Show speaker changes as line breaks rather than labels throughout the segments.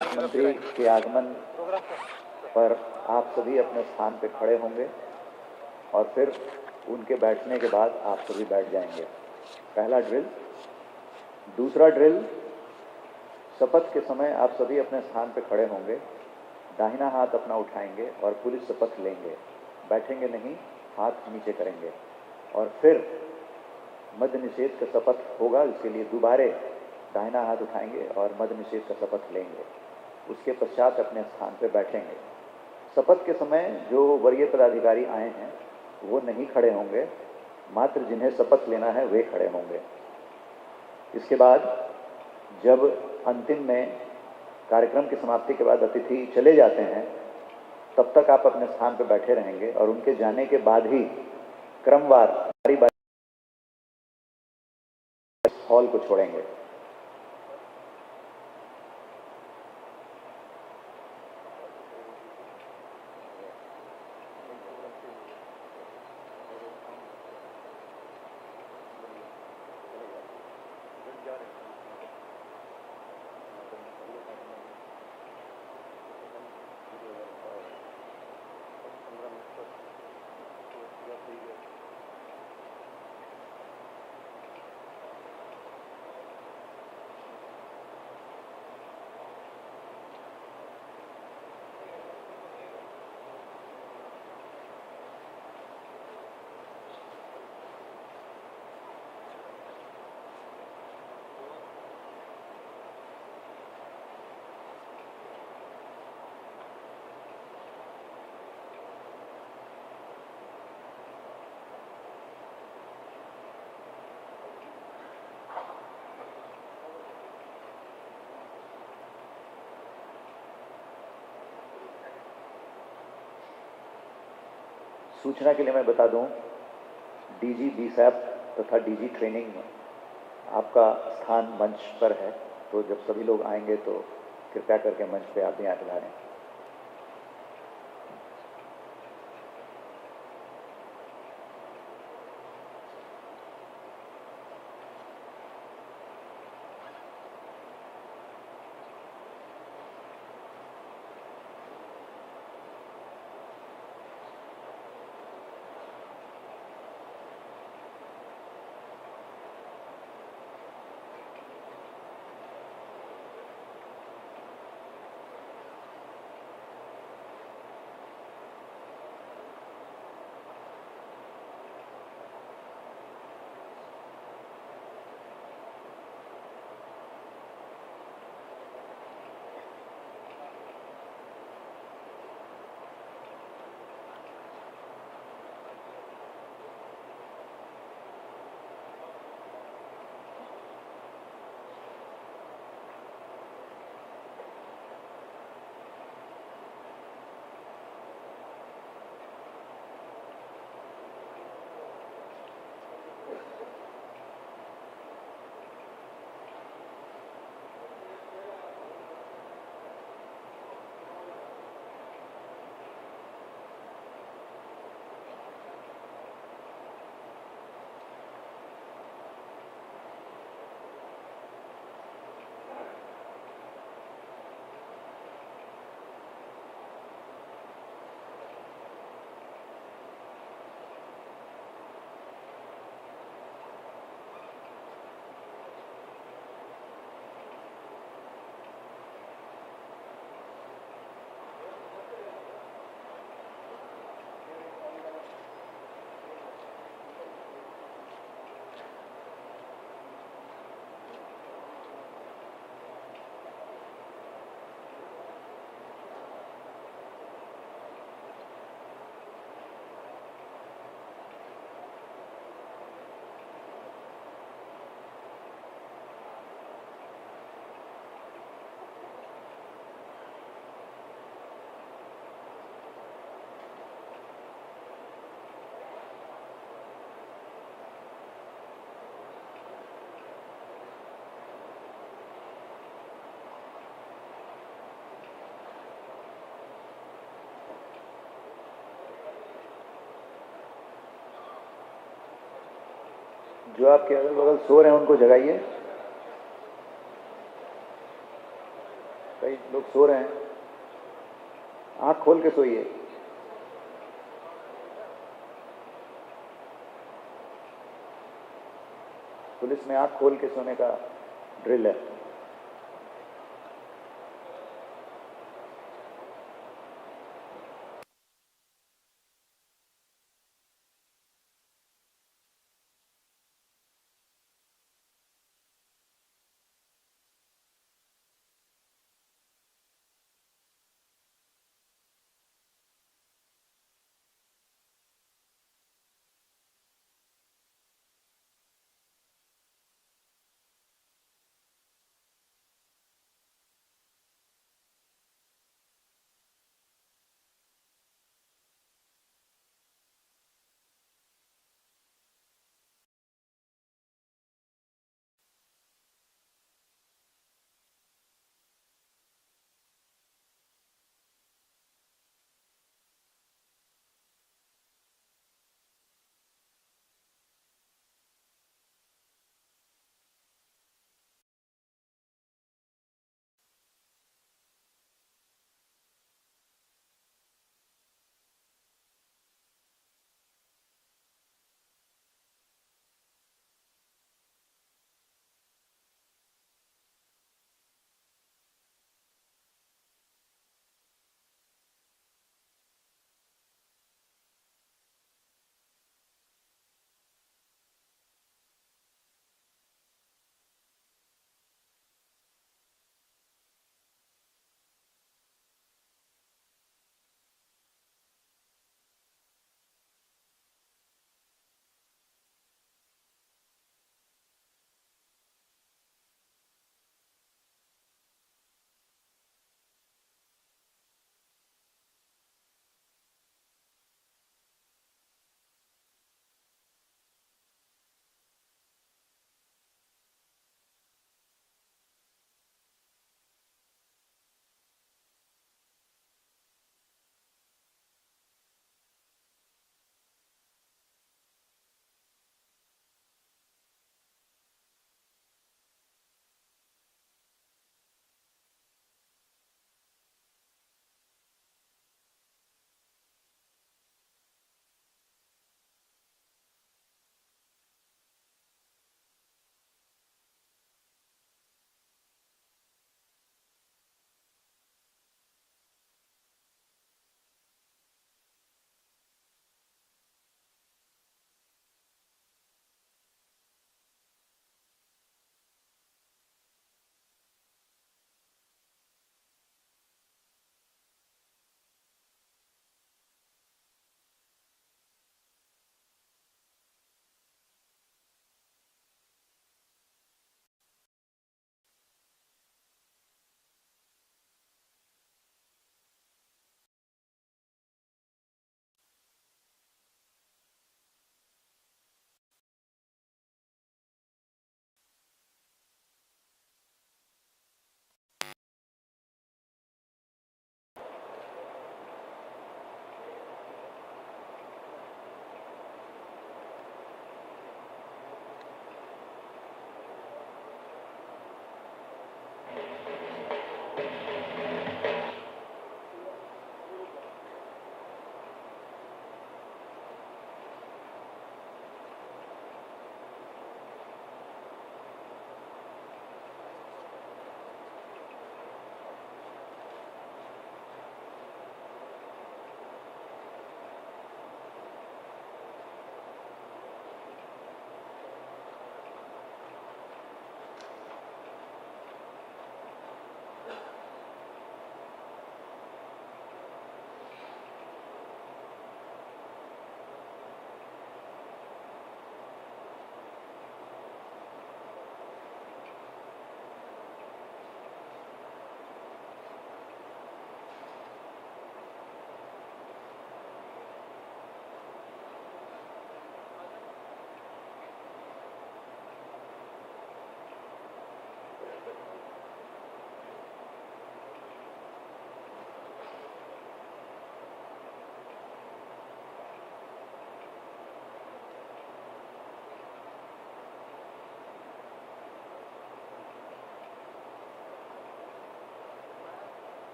मंत्री के आगमन पर आप सभी अपने स्थान पर खड़े होंगे और फिर उनके बैठने के बाद आप सभी बैठ जाएंगे। पहला ड्रिल। दूसरा ड्रिल, शपथ के समय आप सभी अपने स्थान पर खड़े होंगे, दाहिना हाथ अपना उठाएंगे और पुलिस शपथ लेंगे, बैठेंगे नहीं, हाथ नीचे करेंगे और फिर मद्य निषेध का शपथ होगा, इसके लिए दोबारे दाहिना हाथ उठाएंगे और मद्य निषेध का शपथ लेंगे। उसके पश्चात अपने स्थान पर बैठेंगे। शपथ के समय जो वरीय पदाधिकारी आए हैं वो नहीं खड़े होंगे, मात्र जिन्हें शपथ लेना है वे खड़े होंगे। इसके बाद जब अंतिम में कार्यक्रम की समाप्ति के बाद अतिथि चले जाते हैं, तब तक आप अपने स्थान पर बैठे रहेंगे और उनके जाने के बाद ही क्रमवार बारी बारी हॉल को छोड़ेंगे। सूचना के लिए मैं बता दूं, डीजी बीसैप तथा डीजी ट्रेनिंग में आपका स्थान मंच पर है, तो जब सभी लोग आएंगे तो कृपया करके मंच पे आप यहाँ पधारें। जो आपके अगल बगल सो रहे हैं उनको जगाइए। कई लोग सो रहे हैं, आंख खोल के सोइए। पुलिस में आंख खोल के सोने का ड्रिल है।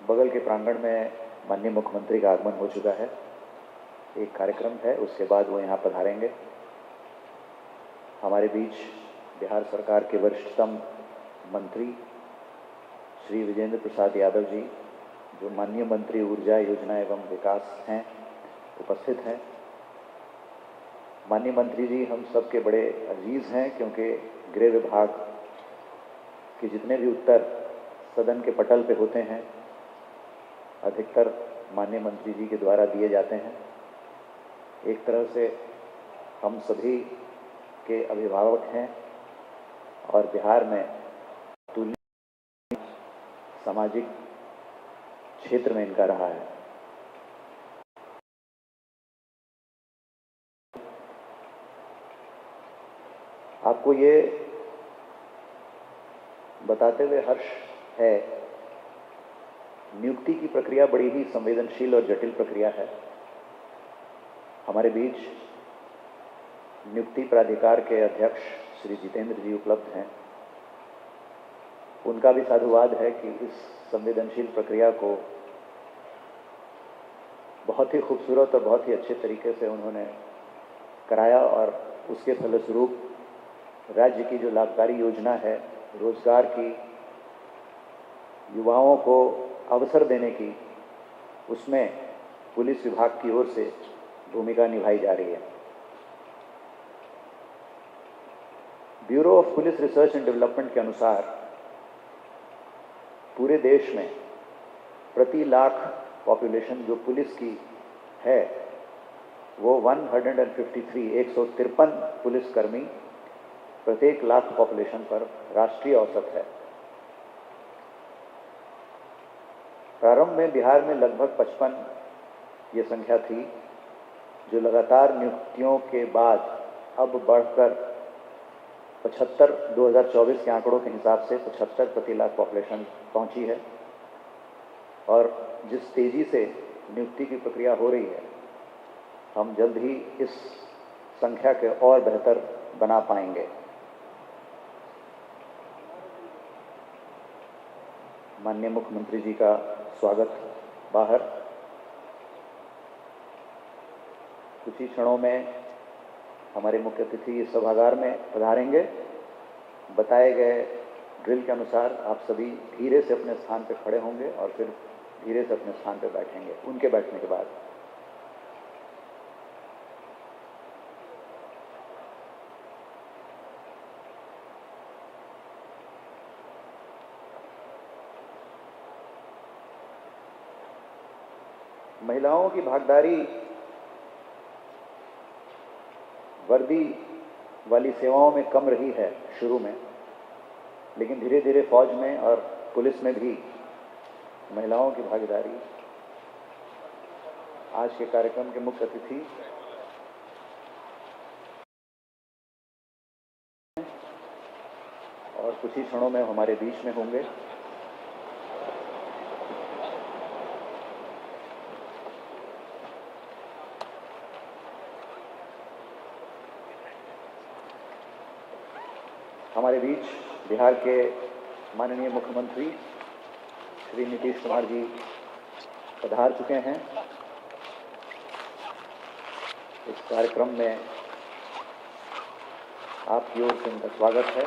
बगल के प्रांगण में माननीय मुख्यमंत्री का आगमन हो चुका है। एक कार्यक्रम है, उसके बाद वो यहाँ पधारेंगे। हमारे बीच बिहार सरकार के वरिष्ठतम मंत्री श्री विजेंद्र प्रसाद यादव जी, जो माननीय मंत्री ऊर्जा योजना एवं विकास हैं, उपस्थित हैं। माननीय मंत्री जी हम सब के बड़े अजीज हैं, क्योंकि गृह विभाग के जितने भी उत्तर सदन के पटल पे होते हैं, अधिकतर माननीय मंत्री जी के द्वारा दिए जाते हैं। एक तरह से हम सभी के अभिभावक हैं और बिहार में तुल्य सामाजिक क्षेत्र में इनका रहा है। आपको ये बताते हुए हर्ष है, नियुक्ति की प्रक्रिया बड़ी ही संवेदनशील और जटिल प्रक्रिया है। हमारे बीच नियुक्ति प्राधिकार के अध्यक्ष श्री जितेंद्र जी उपलब्ध हैं। उनका भी साधुवाद है कि इस संवेदनशील प्रक्रिया को बहुत ही खूबसूरत और बहुत ही अच्छे तरीके से उन्होंने कराया और उसके फलस्वरूप राज्य की जो लाभकारी योजना है, रोजगार की, युवाओं को अवसर देने की, उसमें पुलिस विभाग की ओर से भूमिका निभाई जा रही है। Bureau of police research and development के अनुसार पूरे देश में प्रति लाख पॉपुलेशन जो पुलिस की है वो 153 पुलिसकर्मी प्रत्येक लाख पॉपुलेशन पर राष्ट्रीय औसत है। प्रारंभ में बिहार में लगभग 55 ये संख्या थी, जो लगातार नियुक्तियों के बाद अब बढ़कर 75, 2024 के आंकड़ों के हिसाब से 75 प्रति लाख पॉपुलेशन पहुंची है। और जिस तेजी से नियुक्ति की प्रक्रिया हो रही है, हम जल्द ही इस संख्या के और बेहतर बना पाएंगे। माननीय मुख्यमंत्री जी का स्वागत बाहर। कुछ ही क्षणों में हमारे मुख्य अतिथि इस सभागार में पधारेंगे। बताए गए ड्रिल के अनुसार आप सभी धीरे से अपने स्थान पर खड़े होंगे और फिर धीरे से अपने स्थान पर बैठेंगे। उनके बैठने के बाद महिलाओं की भागीदारी वर्दी वाली सेवाओं में कम रही है शुरू में, लेकिन धीरे धीरे फौज में और पुलिस में भी महिलाओं की भागीदारी। आज के कार्यक्रम के मुख्य अतिथि और कुछ ही क्षणों में हमारे बीच में होंगे। हमारे बीच बिहार के माननीय मुख्यमंत्री श्री नीतीश कुमार जी पधार चुके हैं। इस कार्यक्रम में आपकी ओर से उनका स्वागत है।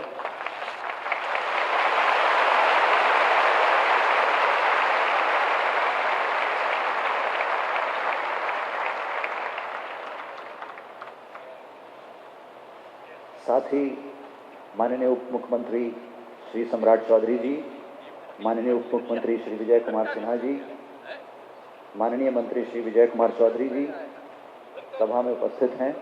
साथ ही माननीय उप मुख्यमंत्री श्री सम्राट चौधरी जी, माननीय उप मुख्यमंत्री श्री विजय कुमार सिन्हा जी, माननीय मंत्री श्री विजय कुमार चौधरी जी सभा में उपस्थित हैं।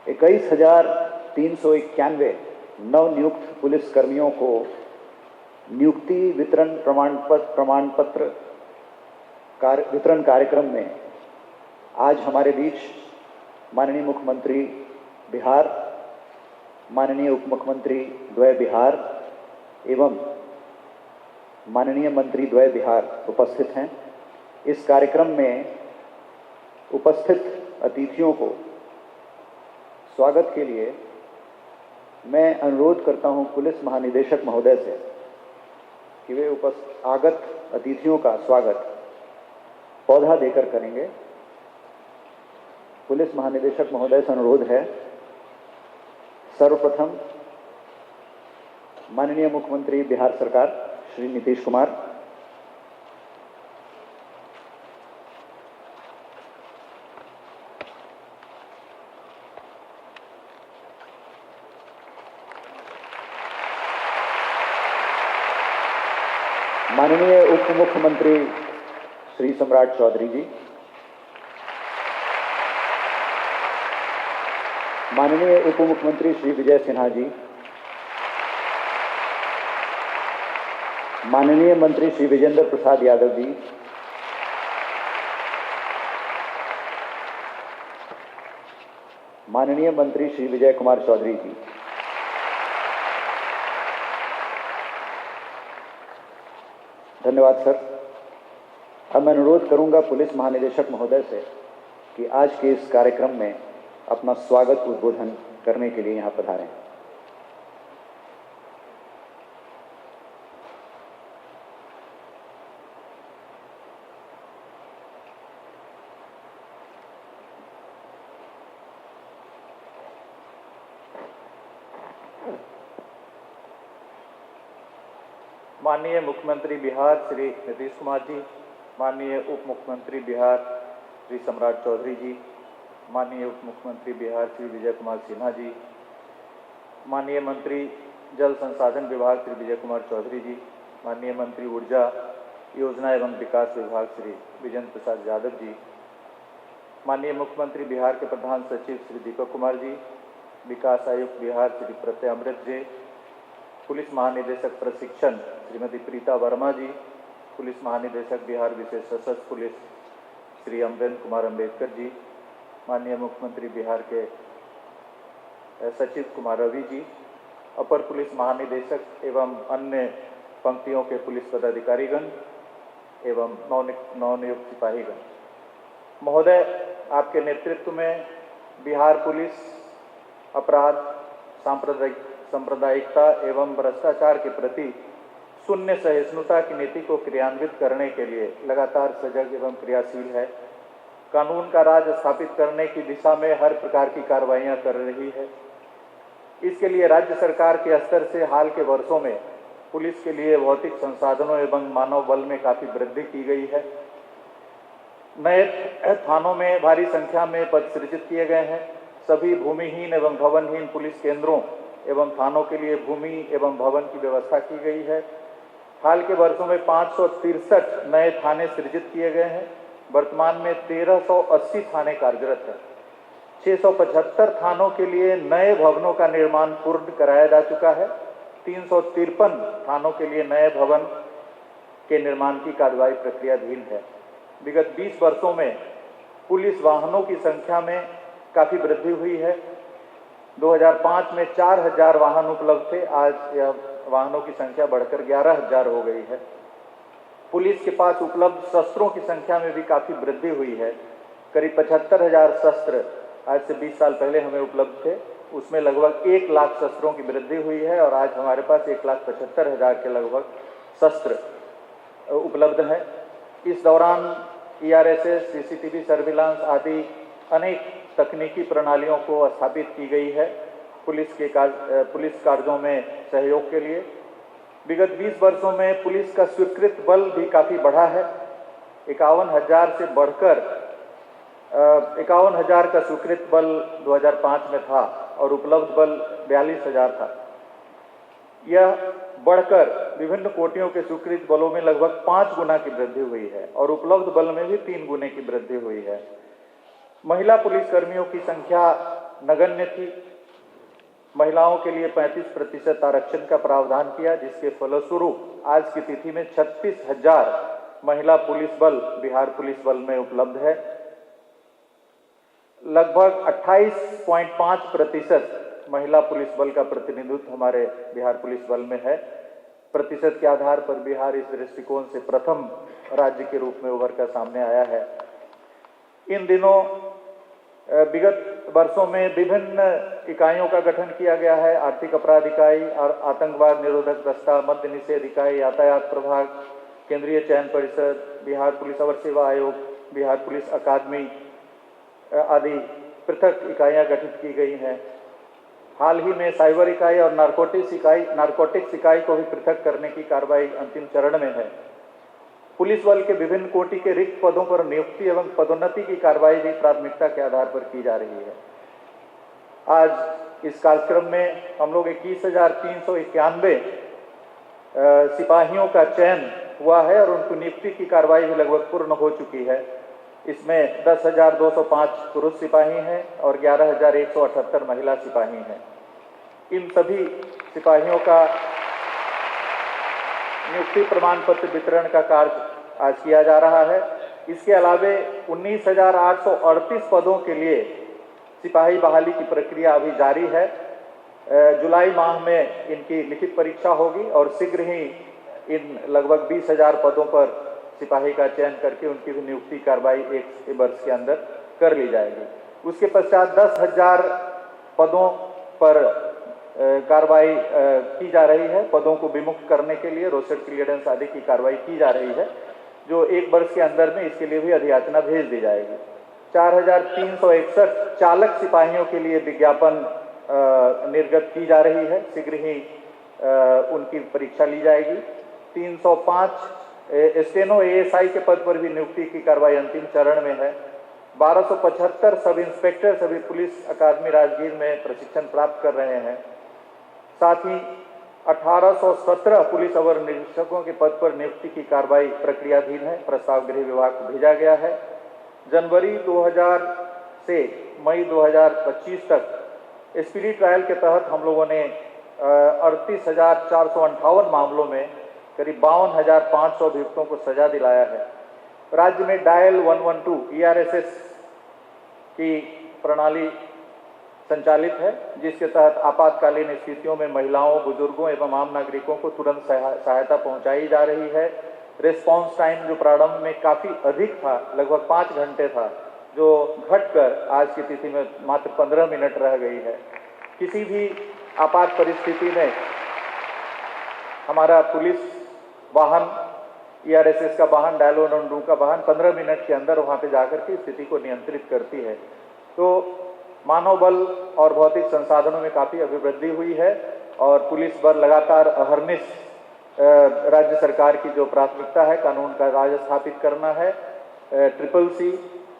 इक्कीस 391 नवनियुक्त पुलिसकर्मियों को नियुक्ति वितरण प्रमाण पत्र वितरण कार्यक्रम में आज हमारे बीच माननीय मुख्यमंत्री बिहार, माननीय उप मुख्यमंत्री द्वय बिहार एवं माननीय मंत्री द्वय बिहार उपस्थित हैं। इस कार्यक्रम में उपस्थित अतिथियों को स्वागत के लिए मैं अनुरोध करता हूं पुलिस महानिदेशक महोदय से कि वे आगत अतिथियों का स्वागत पौधा देकर करेंगे। पुलिस महानिदेशक महोदय से अनुरोध है, सर्वप्रथम माननीय मुख्यमंत्री बिहार सरकार श्री नीतीश कुमार, माननीय उप मुख्यमंत्री श्री सम्राट चौधरी जी, माननीय उप मुख्यमंत्री श्री विजय सिन्हा जी, माननीय मंत्री श्री विजेंद्र प्रसाद यादव जी, माननीय मंत्री श्री विजय कुमार चौधरी जी, धन्यवाद सर। अब मैं अनुरोध करूंगा पुलिस महानिदेशक महोदय से कि आज के इस कार्यक्रम में अपना स्वागत उद्बोधन करने के लिए यहां पधारें।
माननीय मुख्यमंत्री बिहार श्री नीतीश कुमार जी, माननीय उप मुख्यमंत्री बिहार श्री सम्राट चौधरी जी, माननीय उप मुख्यमंत्री बिहार श्री विजय कुमार सिन्हा जी, माननीय मंत्री जल संसाधन विभाग श्री विजय कुमार चौधरी जी, माननीय मंत्री ऊर्जा योजना एवं विकास विभाग श्री विजेंद्र प्रसाद यादव जी, माननीय मुख्यमंत्री बिहार के प्रधान सचिव श्री दीपक कुमार जी, विकास आयुक्त बिहार श्री प्रत्यय अमृत जी, पुलिस महानिदेशक प्रशिक्षण श्रीमती प्रीता वर्मा जी, पुलिस महानिदेशक बिहार विशेष सशस्त्र पुलिस श्री अमरेंद्र कुमार अम्बेडकर जी, माननीय मुख्यमंत्री बिहार के सचिव कुमार रवि जी, अपर पुलिस महानिदेशक एवं अन्य पंक्तियों के पुलिस पदाधिकारीगण एवं नवनियुक्त सिपाहीगण, महोदय, आपके नेतृत्व में बिहार पुलिस अपराध, सांप्रदायिकता एवं भ्रष्टाचार के प्रति शून्य सहिष्णुता की नीति को क्रियान्वित करने के लिए लगातार सजग एवं क्रियाशील है। कानून का राज स्थापित करने की दिशा में हर प्रकार की कार्रवाइयां कर रही है। इसके लिए राज्य सरकार के स्तर से हाल के वर्षों में पुलिस के लिए भौतिक संसाधनों एवं मानव बल में काफी वृद्धि की गई है। नए थानों में भारी संख्या में पद सृजित किए गए हैं। सभी भूमिहीन एवं भवनहीन पुलिस केंद्रों एवं थानों के लिए भूमि एवं भवन की व्यवस्था की गई है। हाल के वर्षों में 563 नए थाने सृजित किए गए हैं। वर्तमान में 1380 थाने कार्यरत हैं। 675 थानों के लिए नए भवनों का निर्माण पूर्ण कराया जा चुका है। 353 थानों के लिए नए भवन के निर्माण की कार्यवाही प्रक्रियाधीन है। विगत 20 वर्षों में पुलिस वाहनों की संख्या में काफी वृद्धि हुई है। 2005 में 4000 वाहन उपलब्ध थे, आज यह वाहनों की संख्या बढ़कर 11000 हो गई है। पुलिस के पास उपलब्ध शस्त्रों की संख्या में भी काफी वृद्धि हुई है। करीब 75,000 शस्त्र आज से 20 साल पहले हमें उपलब्ध थे, उसमें लगभग 1 लाख शस्त्रों की वृद्धि हुई है और आज हमारे पास 1,75,000 के लगभग शस्त्र उपलब्ध है। इस दौरान ERSS, CCTV सर्विलांस आदि अनेक तकनीकी प्रणालियों को स्थापित की गई है पुलिस कार्यों में सहयोग के लिए। विगत 20 वर्षों में पुलिस का स्वीकृत बल भी काफ़ी बढ़ा है। 51,000 से बढ़कर 51,000 का स्वीकृत बल 2005 में था और उपलब्ध बल 42,000 था। यह बढ़कर विभिन्न कोटियों के स्वीकृत बलों में लगभग 5 गुना की वृद्धि हुई है और उपलब्ध बल में भी 3 गुने की वृद्धि हुई है। महिला पुलिसकर्मियों की संख्या नगण्य थी। महिलाओं के लिए 35% आरक्षण का प्रावधान किया, जिसके फलस्वरूप आज की तिथि में 36,000 महिला पुलिस बल बिहार पुलिस बल में उपलब्ध है। लगभग 28.5% महिला पुलिस बल का प्रतिनिधित्व हमारे बिहार पुलिस बल में है। प्रतिशत के आधार पर बिहार इस दृष्टिकोण से प्रथम राज्य के रूप में उभर कर सामने आया है। इन दिनों विगत वर्षों में विभिन्न इकाइयों का गठन किया गया है। आर्थिक अपराध इकाई और आतंकवाद निरोधक दस्ता, मद्य निषेध इकाई, यातायात प्रभाग, केंद्रीय चयन परिषद, बिहार पुलिस अवर सेवा आयोग, बिहार पुलिस अकादमी आदि पृथक इकाइयां गठित की गई हैं। हाल ही में साइबर इकाई और नारकोटिक्स इकाई को भी पृथक करने की कार्रवाई अंतिम चरण में है। पुलिस बल के विभिन्न कोटि के रिक्त पदों पर नियुक्ति एवं पदोन्नति की कार्रवाई भी प्राथमिकता के आधार पर की जा रही है। आज इस कार्यक्रम में हम लोग 21,391 सिपाहियों का चयन हुआ है और उनकी नियुक्ति की कार्रवाई भी लगभग पूर्ण हो चुकी है। इसमें 10,205 पुरुष सिपाही हैं और 11,178 महिला सिपाही हैं। इन सभी सिपाहियों का नियुक्ति प्रमाण पत्र वितरण का कार्य आज किया जा रहा है। इसके अलावे 19,838 पदों के लिए सिपाही बहाली की प्रक्रिया अभी जारी है। जुलाई माह में इनकी लिखित परीक्षा होगी और शीघ्र ही इन लगभग 20,000 पदों पर सिपाही का चयन करके उनकी भी नियुक्ति कार्रवाई एक वर्ष के अंदर कर ली जाएगी। उसके पश्चात 10,000 पदों पर कार्रवाई की जा रही है। पदों को विमुक्त करने के लिए रोस्टर क्लियरेंस आदि की कार्रवाई की जा रही है, जो एक वर्ष के अंदर में इसके लिए भी अधियाचना भेज दी जाएगी। 4,361 चालक सिपाहियों के लिए विज्ञापन निर्गत की जा रही है, शीघ्र ही उनकी परीक्षा ली जाएगी। 305 स्टेनो एएसआई के पद पर भी नियुक्ति की कार्रवाई अंतिम चरण में है। 1275 सब इंस्पेक्टर सभी पुलिस अकादमी राजगीर में प्रशिक्षण प्राप्त कर रहे हैं। साथ ही 1817 पुलिस अवर निरीक्षकों के पद पर नियुक्ति की कार्रवाई प्रक्रियाधीन है। प्रस्ताव गृह विभाग को भेजा गया है। जनवरी 2000 से मई 2025 तक स्पिरिट ट्रायल के तहत हम लोगों ने 38,458 मामलों में करीब 52,500 अभियुक्तों को सजा दिलाया है। राज्य में डायल 112 ERSS की प्रणाली संचालित है, जिसके तहत आपातकालीन स्थितियों में महिलाओं, बुजुर्गों एवं आम नागरिकों को तुरंत सहायता पहुंचाई जा रही है। रिस्पांस टाइम जो प्रारंभ में काफ़ी अधिक था, लगभग 5 घंटे था, जो घटकर आज की तिथि में मात्र 15 मिनट रह गई है। किसी भी आपात परिस्थिति में हमारा पुलिस वाहन, ERSS का वाहन, डायल 112 का वाहन 15 मिनट के अंदर वहाँ पे जाकर के स्थिति को नियंत्रित करती है। तो मानव बल और भौतिक संसाधनों में काफ़ी अभिवृद्धि हुई है और पुलिस बल लगातार अहर्निश राज्य सरकार की जो प्राथमिकता है, कानून का राज स्थापित करना है, CCC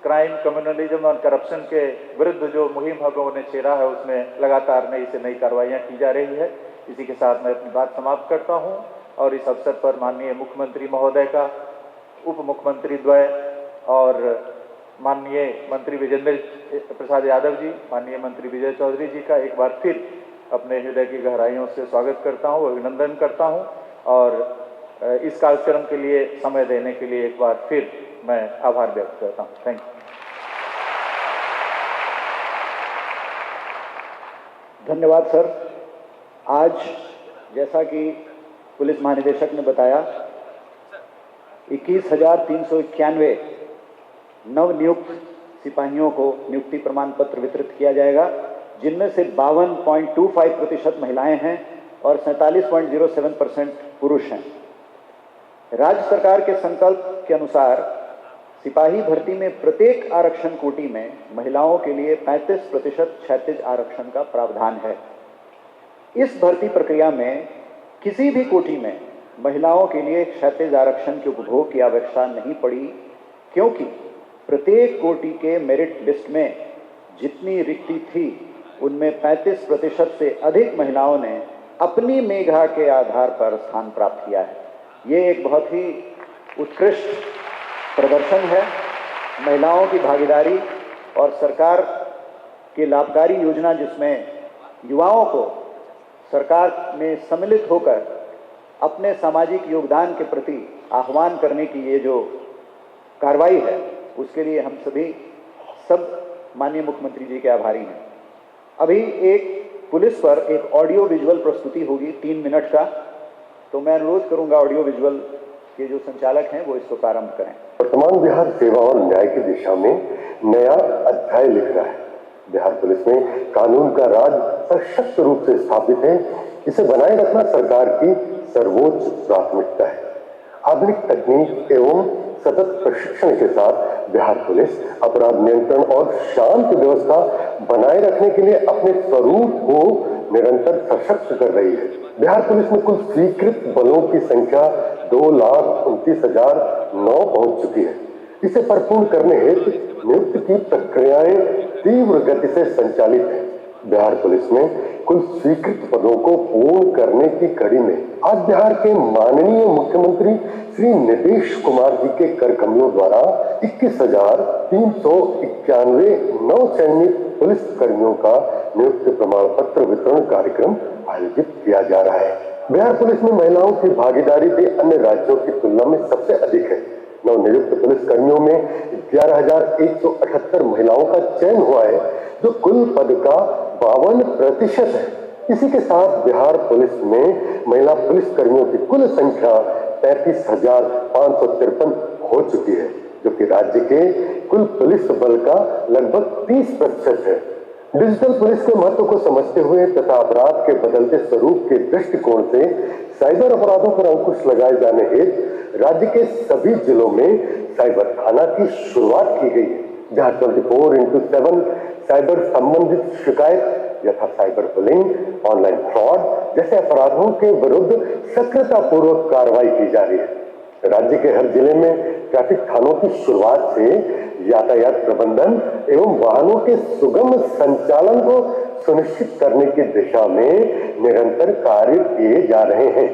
क्राइम, कम्युनलिज्म और करप्शन के विरुद्ध जो मुहिम हम लोगों ने छेड़ा है, उसमें लगातार नई से नई कार्रवाइयाँ की जा रही है। इसी के साथ मैं अपनी बात समाप्त करता हूँ और इस अवसर पर माननीय मुख्यमंत्री महोदय का, उप मुख्यमंत्री द्वय और माननीय मंत्री विजेंद्र प्रसाद यादव जी, माननीय मंत्री विजय चौधरी जी का एक बार फिर अपने हृदय की गहराइयों से स्वागत करता हूँ, अभिनंदन करता हूँ और इस कार्यक्रम के लिए समय देने के लिए एक बार फिर मैं आभार व्यक्त करता हूँ। Thank you.
धन्यवाद सर। आज जैसा कि पुलिस महानिदेशक ने बताया, 21,391 नवनियुक्त सिपाहियों को नियुक्ति प्रमाण पत्र वितरित किया जाएगा, जिनमें से 52.25% महिलाएं हैं और 47.07% पुरुष हैं। राज्य सरकार के संकल्प के अनुसार सिपाही भर्ती में प्रत्येक आरक्षण कोटि में महिलाओं के लिए 35% क्षैतिज आरक्षण का प्रावधान है। इस भर्ती प्रक्रिया में किसी भी कोटि में महिलाओं के लिए क्षैतिज आरक्षण के उपभोग की आवश्यकता नहीं पड़ी, क्योंकि प्रत्येक कोटि के मेरिट लिस्ट में जितनी रिक्ति थी, उनमें 35% से अधिक महिलाओं ने अपनी मेधा के आधार पर स्थान प्राप्त किया है। ये एक बहुत ही उत्कृष्ट प्रदर्शन है। महिलाओं की भागीदारी और सरकार की लाभकारी योजना, जिसमें युवाओं को सरकार में सम्मिलित होकर अपने सामाजिक योगदान के प्रति आह्वान करने की ये जो कार्रवाई है, उसके लिए हम सब माननीय मुख्यमंत्री जी के आभारी हैं। अभी एक पुलिस पर एक ऑडियो विजुअल प्रस्तुति होगी 3 मिनट का, तो मैं अनुरोध करूंगा ऑडियो विजुअल के जो संचालक हैं वो इसको प्रारंभ करें।
वर्तमान बिहार सेवा और न्याय की दिशा में नया अध्याय लिख रहा है। बिहार पुलिस में कानून का राज सशक्त रूप से स्थापित है। इसे बनाए रखना सरकार की सर्वोच्च प्राथमिकता है। आधुनिक तकनीक एवं सतत प्रशिक्षण के साथ बिहार पुलिस अपराध नियंत्रण और शांति व्यवस्था बनाए रखने के लिए अपने स्वरूप को निरंतर सशक्त कर रही है। बिहार पुलिस में कुल स्वीकृत बलों की संख्या 2,29,009 पहुंच चुकी है। इसे परिपूर्ण करने हेतु नियुक्ति की प्रक्रियाएं तीव्र गति से संचालित है। बिहार पुलिस में कुल स्वीकृत पदों को पूर्ण करने की कड़ी में आज बिहार के माननीय मुख्यमंत्री श्री नीतीश कुमार जी के कर कमियों द्वारा 21,391 नवचयनित पुलिस कर्मियों का नियुक्ति प्रमाण पत्र वितरण कार्यक्रम आयोजित किया जा रहा है। बिहार पुलिस में महिलाओं की भागीदारी भी अन्य राज्यों की तुलना में सबसे अधिक है। नवनियुक्त पुलिस कर्मियों में 11,178 महिलाओं का चयन हुआ है, जो कुल पद का 52% है। इसी के साथ बिहार पुलिस में महिला पुलिस कर्मियों की कुल संख्या 35,553 हो चुकी है, जो कि राज्य के कुल पुलिस बल का लगभग 30% है। डिजिटल पुलिस के महत्व को समझते हुए तथा अपराध के बदलते स्वरूप के दृष्टिकोण से साइबर अपराधों पर अंकुश लगाए जाने हेतु राज्य के सभी जिलों में साइबर थाना की शुरुआत की गई है, जहां 24/7 साइबर संबंधित शिकायत यथा साइबर बुलिंग, ऑनलाइन फ्रॉड जैसे अपराधों के विरुद्ध सक्रियतापूर्वक कार्रवाई की जा रही है। राज्य के हर जिले में ट्रैफिक थानों की शुरुआत से यातायात प्रबंधन एवं वाहनों के सुगम संचालन को सुनिश्चित करने की दिशा में निरंतर कार्य किए जा रहे हैं।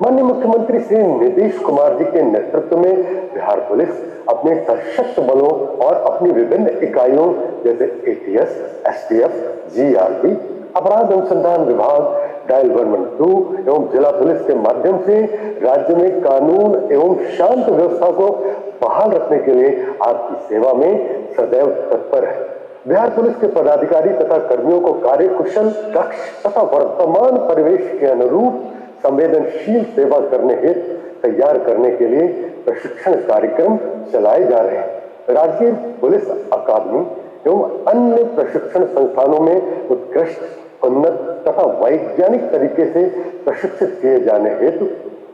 माननीय मुख्यमंत्री श्री नीतीश कुमार जी के नेतृत्व में बिहार पुलिस अपने सशक्त बलों और अपनी विभिन्न इकाइयों जैसे ATS, STF, GRB, अपराध अनुसंधान विभाग, डायल 112 एवं जिला पुलिस के माध्यम से राज्य में कानून एवं शांत व्यवस्था को बहाल रखने के लिए आपकी सेवा में सदैव तत्पर है। बिहार पुलिस के पदाधिकारी तथा कर्मियों को कार्य कुशल, दक्ष तथा वर्तमान परिवेश के अनुरूप संवेदनशील सेवा करने हेतु तैयार करने के लिए प्रशिक्षण कार्यक्रम चलाए जा रहे हैं। राजकीय पुलिस अकादमी एवं अन्य प्रशिक्षण संस्थानों में उत्कृष्ट, उन्नत तथा वैज्ञानिक तरीके से प्रशिक्षित किए जाने हेतु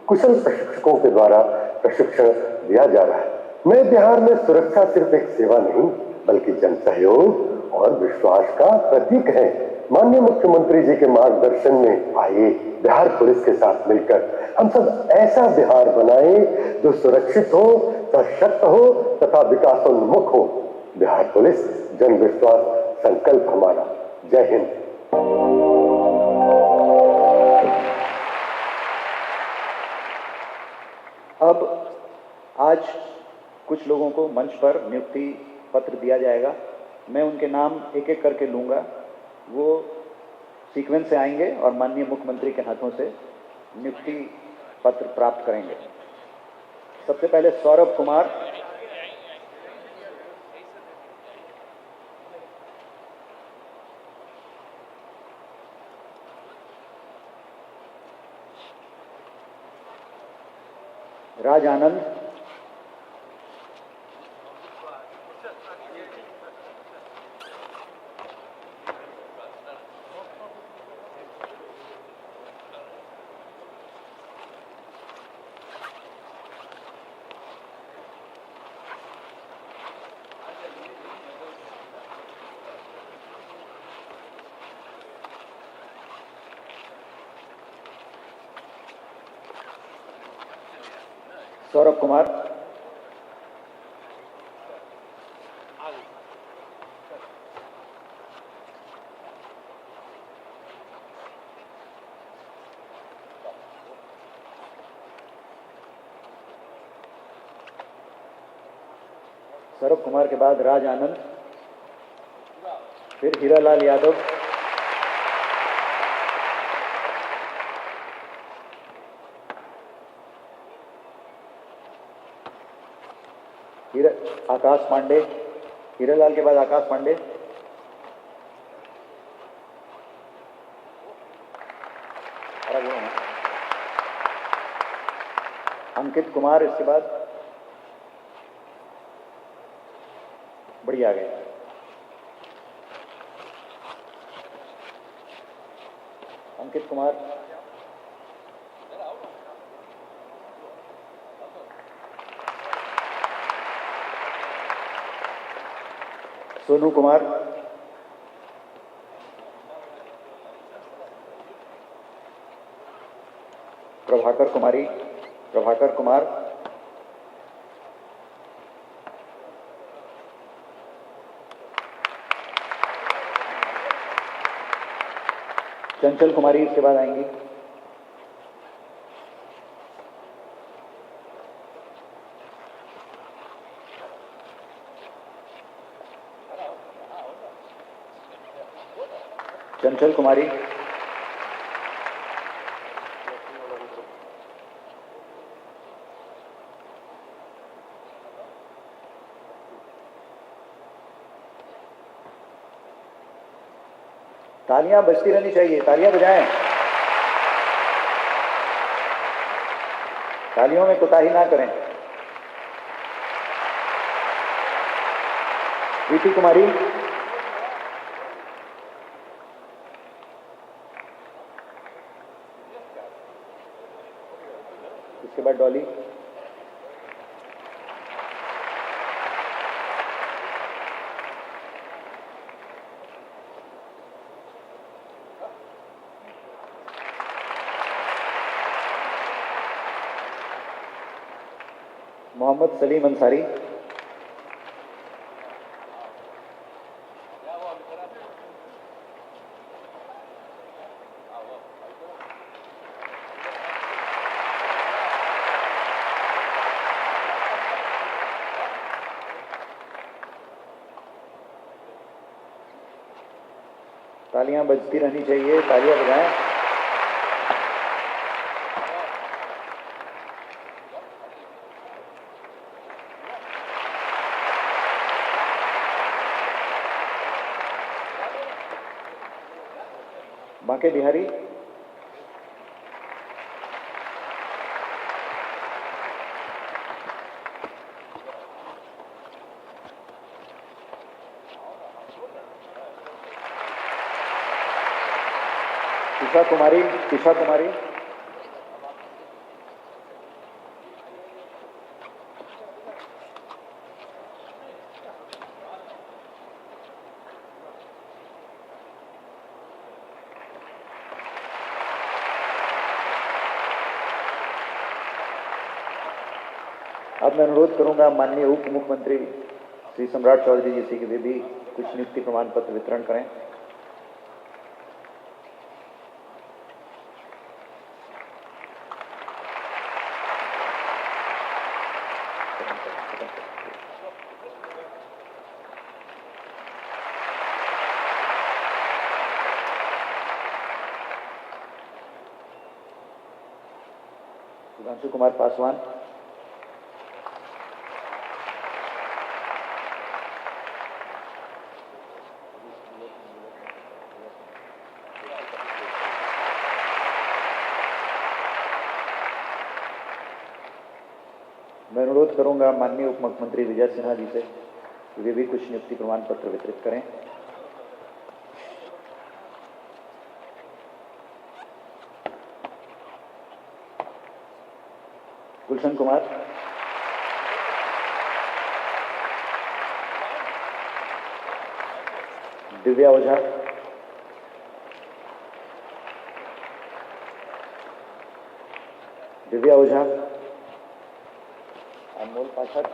कुशल प्रशिक्षकों के द्वारा प्रशिक्षण दिया जा रहा है। नए बिहार में सुरक्षा सिर्फ एक सेवा नहीं बल्कि जन सहयोग और विश्वास का प्रतीक है। माननीय मुख्यमंत्री जी के मार्गदर्शन में आइए बिहार पुलिस के साथ मिलकर हम सब ऐसा बिहार बनाए जो सुरक्षित हो, सशक्त हो तथा विकासोन्मुख हो। बिहार पुलिस जन विश्वास संकल्प हमारा। जय हिंद।
अब आज कुछ लोगों को मंच पर नियुक्ति पत्र दिया जाएगा। मैं उनके नाम एक एक करके लूंगा, वो सीक्वेंस से आएंगे और माननीय मुख्यमंत्री के हाथों से नियुक्ति पत्र प्राप्त करेंगे। सबसे पहले सौरभ कुमार, राज आनंद, सौरभ कुमार, सौरभ कुमार के बाद राज आनंद, फिर हीरालाल यादव, आकाश पांडे, हीरालाल के बाद आकाश पांडे, अंकित कुमार, इसके बाद बढ़िया गए। अंकित कुमार, सोनू कुमार, प्रभाकर कुमारी, प्रभाकर कुमार, चंचल कुमारी इसके बाद आएंगी। चंचल कुमारी, तालियां बजती रहनी चाहिए, तालियां बजाएं, तालियों में कोताही ना करें। प्रीति कुमारी, इसके बाद डॉली, मोहम्मद सलीम अंसारी, तालियां बजती रहनी चाहिए, तालियां बजाएं। बांके बिहारी, ईशा कुमारी, ईशा कुमारी, अब मैं अनुरोध करूंगा माननीय उप मुख्यमंत्री श्री सम्राट चौधरी जी से कि वे भी कुछ नियुक्ति प्रमाण पत्र वितरण करें। सुधांशु कुमार पासवान, मैं अनुरोध करूंगा माननीय उप मुख्यमंत्री विजय सिन्हा जी से कि वे भी कुछ नियुक्ति प्रमाण पत्र वितरित करें। गुलशन कुमार, दिव्या ओझा, दिव्या ओझा, अनमोल पाठक,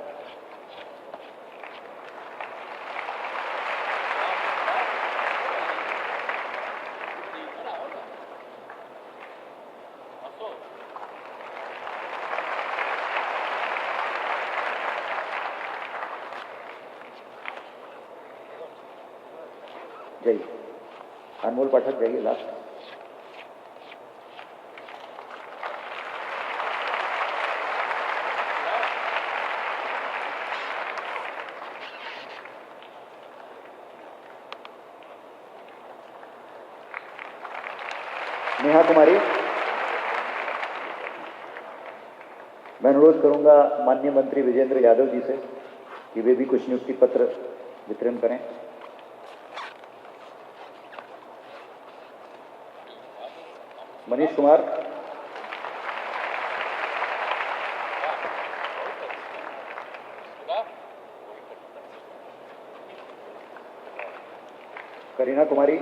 जाइए, अनमोल पाठक जाइए लास्ट। नेहा कुमारी, मैं अनुरोध करूंगा माननीय मंत्री विजेंद्र यादव जी से कि वे भी कुछ नियुक्ति पत्र वितरण करें। मनीष कुमार, करीना कुमारी,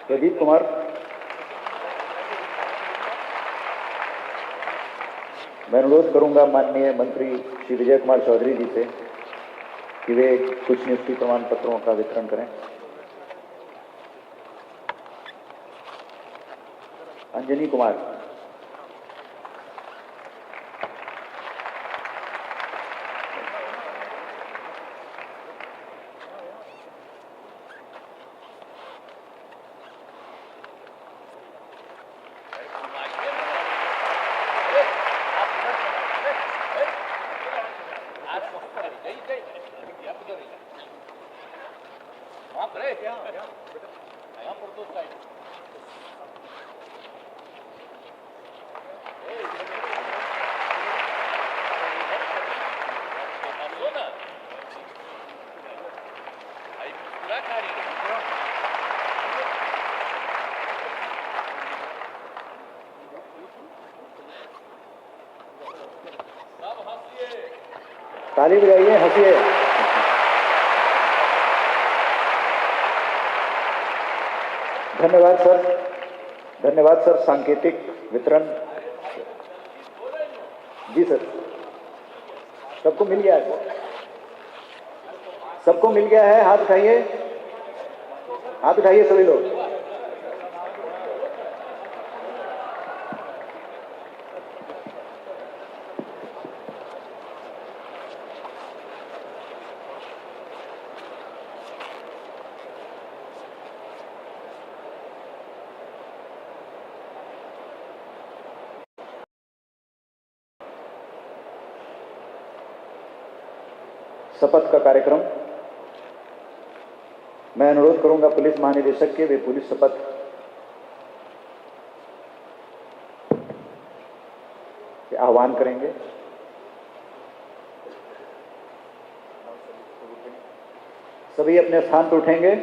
प्रदीप कुमार, मैं अनुरोध करूंगा माननीय मंत्री श्री विजय कुमार चौधरी जी से कि वे कुछ नियुक्ति प्रमाण पत्रों का वितरण करें। अंजनी कुमार, ताली बजाइए, हंसिए। धन्यवाद सर, धन्यवाद सर। सांकेतिक वितरण जी सर, सबको मिल गया है, सबको मिल गया है। हाथ उठाइए, हाथ उठाइए सभी लोग। शपथ का कार्यक्रम, मैं अनुरोध करूंगा पुलिस महानिदेशक के, वे पुलिस शपथ के आह्वान करेंगे। सभी अपने स्थान पर उठेंगे।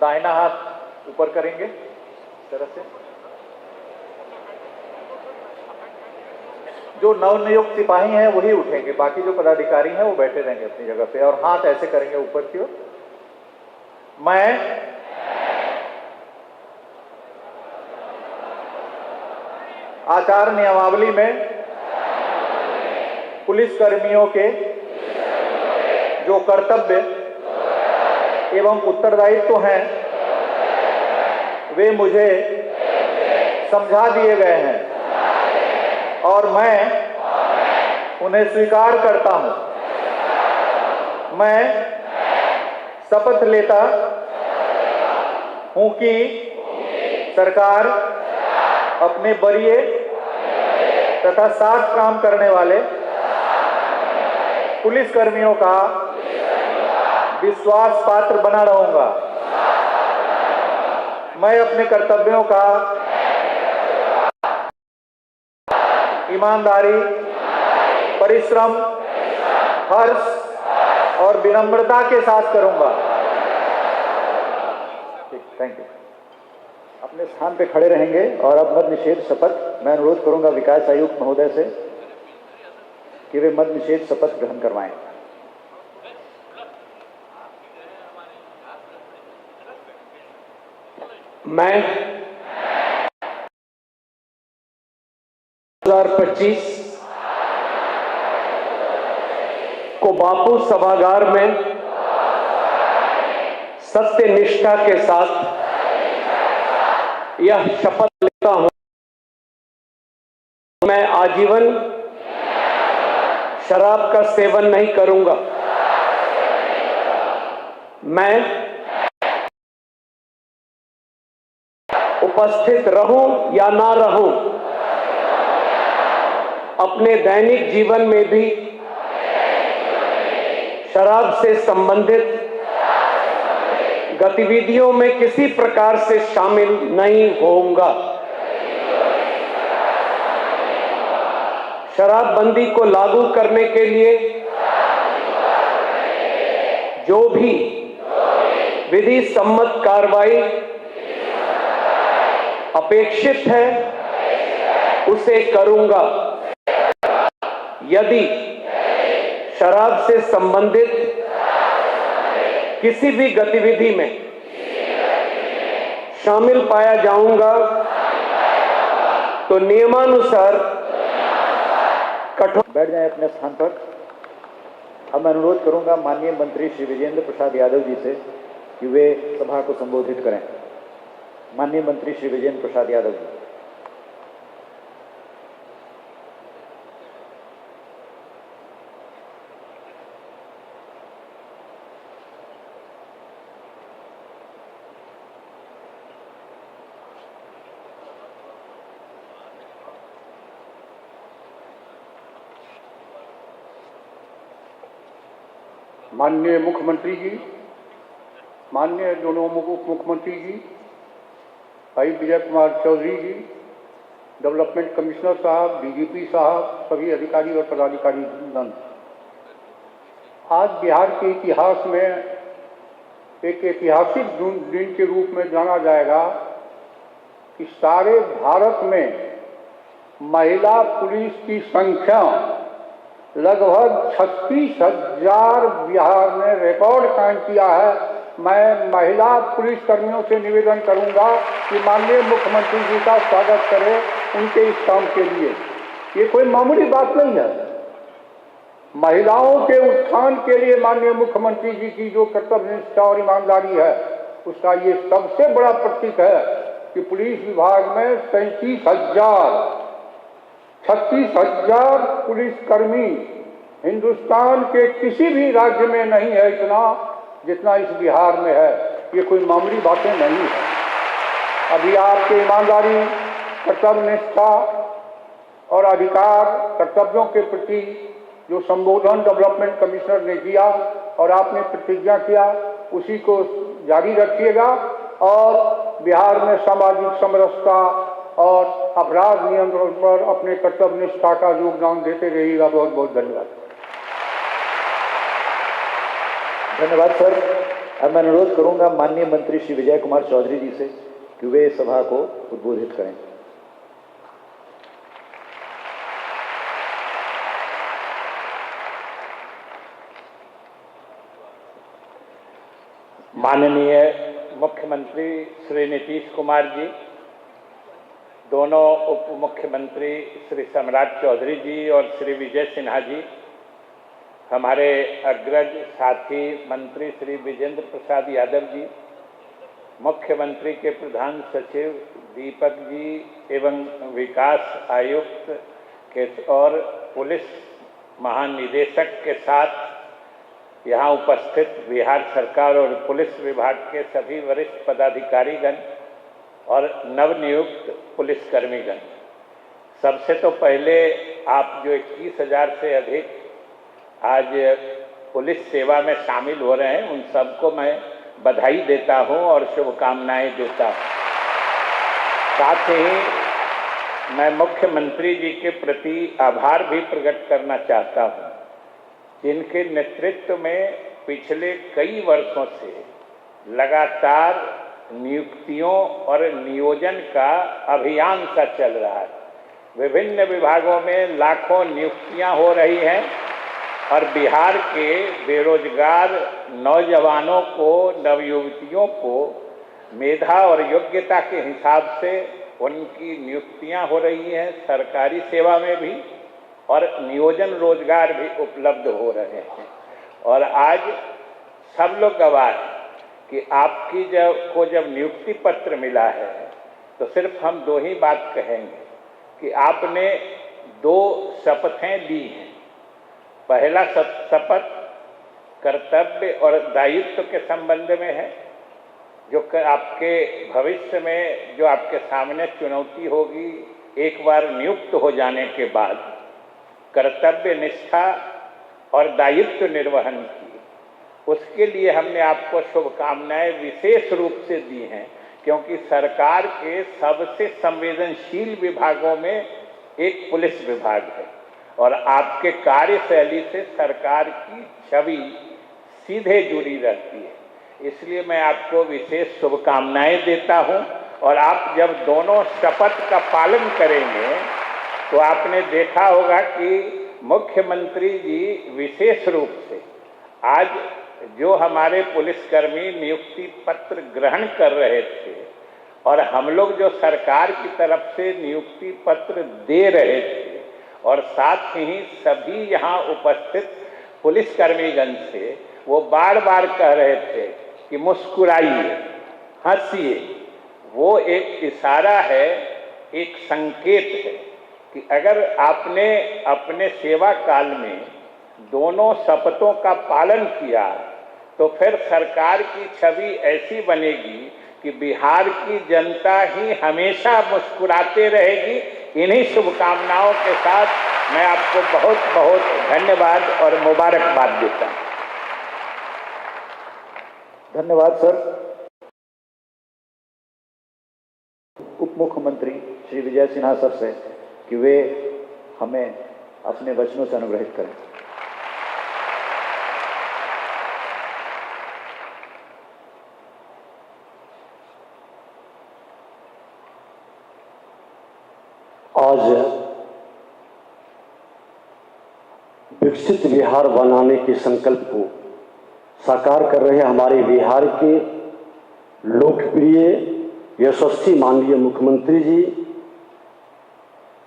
दाहिना हाथ ऊपर करेंगे इस तरह से। जो नवनियुक्त सिपाही हैं वही उठेंगे, बाकी जो पदाधिकारी हैं वो बैठे रहेंगे अपनी जगह पे, और हाथ ऐसे करेंगे ऊपर की ओर। मैं आचार नियमावली में पुलिस कर्मियों के जो कर्तव्य एवं उत्तरदायित्व हैं वे मुझे समझा दिए गए हैं और मैं उन्हें स्वीकार करता हूं। मैं शपथ लेता हूं कि सरकार अपने वरीय तथा साथ काम करने वाले पुलिस कर्मियों का विश्वास पात्र बना रहूंगा। मैं अपने कर्तव्यों का ईमानदारी, परिश्रम, हर्ष और विनम्रता के साथ करूंगा। Thank you. अपने स्थान पे खड़े रहेंगे और अब मद निषेध शपथ मैं अनुरोध करूंगा विकास आयुक्त महोदय से कि वे मद निषेध शपथ ग्रहण करवाएं।
मैं 2025 को बापू सभागार में सत्य निष्ठा के साथ यह शपथ लेता हूं, मैं आजीवन शराब का सेवन नहीं करूंगा। मैं उपस्थित रहूं या ना रहूं, अपने दैनिक जीवन में भी शराब से संबंधित गतिविधियों में किसी प्रकार से शामिल नहीं होऊंगा। शराबबंदी को लागू करने के लिए जो भी विधि सम्मत कार्रवाई अपेक्षित है उसे करूंगा। यदि शराब से संबंधित किसी भी गतिविधि में शामिल पाया जाऊंगा तो नियमानुसार कठोर।
बैठ जाएं अपने स्थान पर। अब मैं अनुरोध करूंगा माननीय मंत्री श्री विजेंद्र प्रसाद यादव जी से कि वे सभा को संबोधित करें। माननीय मंत्री श्री विजेंद्र प्रसाद यादव जी।
माननीय मुख्यमंत्री जी, माननीय दोनों उप मुख्यमंत्री जी, भाई विजय कुमार चौधरी जी, डेवलपमेंट कमिश्नर साहब, डीजीपी साहब, सभी अधिकारी और पदाधिकारी वृंद, आज बिहार के इतिहास में एक ऐतिहासिक दिन के रूप में जाना जाएगा कि सारे भारत में महिला पुलिस की संख्या लगभग 36,000 बिहार ने रिकॉर्ड कायम किया है। मैं महिला पुलिस कर्मियों से निवेदन करूंगा कि माननीय मुख्यमंत्री जी का स्वागत करें उनके इस काम के लिए। ये कोई मामूली बात नहीं है। महिलाओं के उत्थान के लिए माननीय मुख्यमंत्री जी की जो कर्तव्य निष्ठा और ईमानदारी है उसका ये सबसे बड़ा प्रतीक है कि पुलिस विभाग में 36,000 पुलिसकर्मी हिंदुस्तान के किसी भी राज्य में नहीं है इतना जितना इस बिहार में है। ये कोई मामूली बातें नहीं है। अभी आपके ईमानदारी, कर्तव्य निष्ठा और अधिकार कर्तव्यों के प्रति जो संबोधन डेवलपमेंट कमिश्नर ने किया और आपने प्रतिज्ञा किया उसी को जारी रखिएगा और बिहार में सामाजिक समरसता और अपराध नियंत्रण पर अपने कर्तव्य निष्ठा का योगदान देते रहिएगा। बहुत बहुत धन्यवाद।
धन्यवाद सर। अब मैं अनुरोध करूंगा माननीय मंत्री श्री विजय कुमार चौधरी जी से कि वे सभा को उद्बोधित करें।
माननीय मुख्यमंत्री श्री नीतीश कुमार जी, दोनों उप मुख्यमंत्री श्री सम्राट चौधरी जी और श्री विजय सिन्हा जी, हमारे अग्रज साथी मंत्री श्री विजेंद्र प्रसाद यादव जी, मुख्यमंत्री के प्रधान सचिव दीपक जी एवं विकास आयुक्त के और पुलिस महानिदेशक के साथ यहाँ उपस्थित बिहार सरकार और पुलिस विभाग के सभी वरिष्ठ पदाधिकारीगण और नवनियुक्त पुलिसकर्मीगण, सबसे तो पहले आप जो 21,000 से अधिक आज पुलिस सेवा में शामिल हो रहे हैं उन सबको मैं बधाई देता हूं और शुभकामनाएं देता हूं। साथ ही मैं मुख्यमंत्री जी के प्रति आभार भी प्रकट करना चाहता हूं, जिनके नेतृत्व में पिछले कई वर्षों से लगातार नियुक्तियों और नियोजन का अभियान सा चल रहा है। विभिन्न विभागों में लाखों नियुक्तियां हो रही हैं और बिहार के बेरोजगार नौजवानों को, नवयुवतियों को मेधा और योग्यता के हिसाब से उनकी नियुक्तियां हो रही हैं, सरकारी सेवा में भी और नियोजन रोजगार भी उपलब्ध हो रहे हैं। और आज सब लोग गवाह हैं कि आपकी जब नियुक्ति पत्र मिला है तो सिर्फ हम दो ही बात कहेंगे कि आपने 2 शपथें ली हैं। पहला शपथ कर्तव्य और दायित्व के संबंध में है जो आपके भविष्य में जो आपके सामने चुनौती होगी, एक बार नियुक्त हो जाने के बाद कर्तव्य निष्ठा और दायित्व निर्वहन की, उसके लिए हमने आपको शुभकामनाएं विशेष रूप से दी हैं, क्योंकि सरकार के सबसे संवेदनशील विभागों में एक पुलिस विभाग है और आपके कार्यशैली से सरकार की छवि सीधे जुड़ी रहती है। इसलिए मैं आपको विशेष शुभकामनाएं देता हूं। और आप जब दोनों शपथ का पालन करेंगे तो आपने देखा होगा कि मुख्यमंत्री जी विशेष रूप से आज जो हमारे पुलिसकर्मी नियुक्ति पत्र ग्रहण कर रहे थे और हम लोग जो सरकार की तरफ से नियुक्ति पत्र दे रहे थे, और साथ ही सभी यहाँ उपस्थित पुलिसकर्मीगण से वो बार बार कह रहे थे कि मुस्कुराइए, हंसिए। वो एक इशारा है, एक संकेत है कि अगर आपने अपने सेवा काल में दोनों शपथों का पालन किया तो फिर सरकार की छवि ऐसी बनेगी कि बिहार की जनता ही हमेशा मुस्कुराते रहेगी। इन्हीं शुभकामनाओं के साथ मैं आपको बहुत बहुत धन्यवाद और मुबारकबाद देता हूँ।
धन्यवाद सर। उप मुख्यमंत्री श्री विजय सिन्हा सर से कि वे हमें अपने वचनों से अनुग्रहित करें।
आज विकसित बिहार बनाने के संकल्प को साकार कर रहे हमारे बिहार के लोकप्रिय यशस्वी माननीय मुख्यमंत्री जी,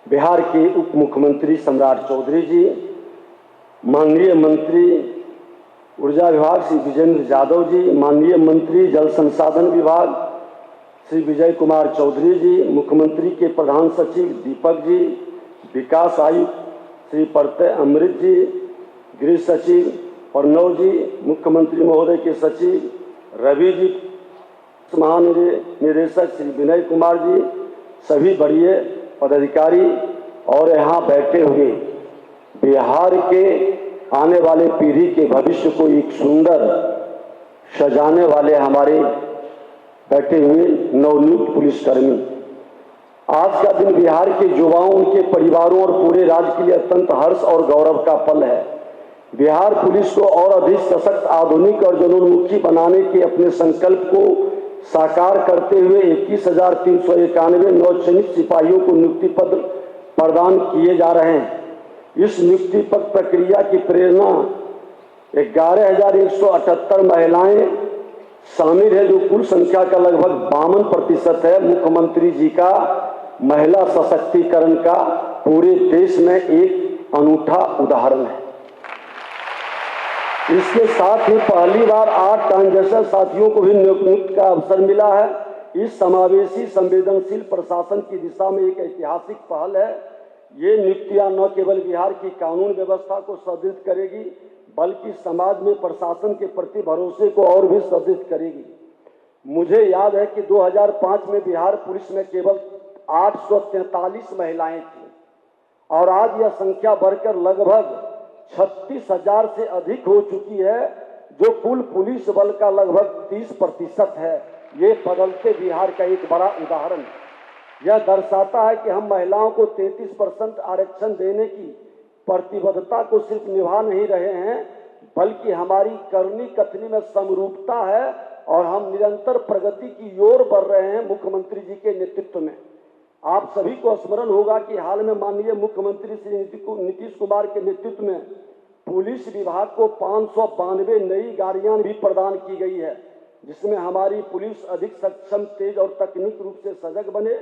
बिहार के उप मुख्यमंत्री सम्राट चौधरी जी, माननीय मंत्री ऊर्जा विभाग श्री विजेंद्र यादव जी, माननीय मंत्री जल संसाधन विभाग श्री विजय कुमार चौधरी जी, मुख्यमंत्री के प्रधान सचिव दीपक जी, विकास आयुक्त श्री प्रत्यय अमृत जी, गृह सचिव प्रणव जी, मुख्यमंत्री महोदय के सचिव रवि जी, महानिदेशक श्री विनय कुमार जी, सभी बड़े पदाधिकारी और यहाँ बैठे हुए बिहार के आने वाले पीढ़ी के भविष्य को एक सुंदर सजाने वाले हमारे बैठे हुए नवनियुक्त पुलिसकर्मी। आज का दिन बिहार के युवाओं, उनके परिवारों और पूरे राज्य के लिए अत्यंत हर्ष और गौरव का पल है। बिहार पुलिस को और अधिक सशक्त, आधुनिक और जनोन्मुखी बनाने के अपने संकल्प को साकार करते हुए 21,391 नवचयनित सिपाहियों को नियुक्ति पत्र प्रदान किए जा रहे हैं। इस नियुक्ति पत्र प्रक्रिया की प्रेरणा 11,178 महिलाएं शामिल है, जो कुल संख्या का लगभग 52% है। मुख्यमंत्री जी का महिला सशक्तिकरण का पूरे देश में एक अनूठा उदाहरण है। इसके साथ ही पहली बार 8 ट्रांसजेंडर साथियों को भी नियुक्ति का अवसर मिला है। इस समावेशी संवेदनशील प्रशासन की दिशा में एक ऐतिहासिक पहल है। ये नियुक्तियां न केवल बिहार की कानून व्यवस्था को सुदृढ़ करेगी, बल्कि समाज में प्रशासन के प्रति भरोसे को और भी सुदृढ़ करेगी। मुझे याद है कि 2005 में बिहार पुलिस में केवल 843 महिलाएं थीं और आज यह संख्या बढ़कर लगभग 36,000 से अधिक हो चुकी है, जो कुल पुलिस बल का लगभग 30% है। ये बदलते बिहार का एक बड़ा उदाहरण है। यह दर्शाता है कि हम महिलाओं को 33% आरक्षण देने की प्रतिबद्धता को सिर्फ निभा नहीं रहे हैं, बल्कि हमारी करनी कथनी में समरूपता है और हम निरंतर प्रगति की ओर बढ़ रहे हैं मुख्यमंत्री जी के नेतृत्व में। आप सभी को स्मरण होगा कि हाल में माननीय मुख्यमंत्री श्री नीतीश कुमार के नेतृत्व में पुलिस विभाग को 592 नई गाड़ियां भी प्रदान की गई है, जिसमें हमारी पुलिस अधिक सक्षम, तेज और तकनीक रूप से सजग बने।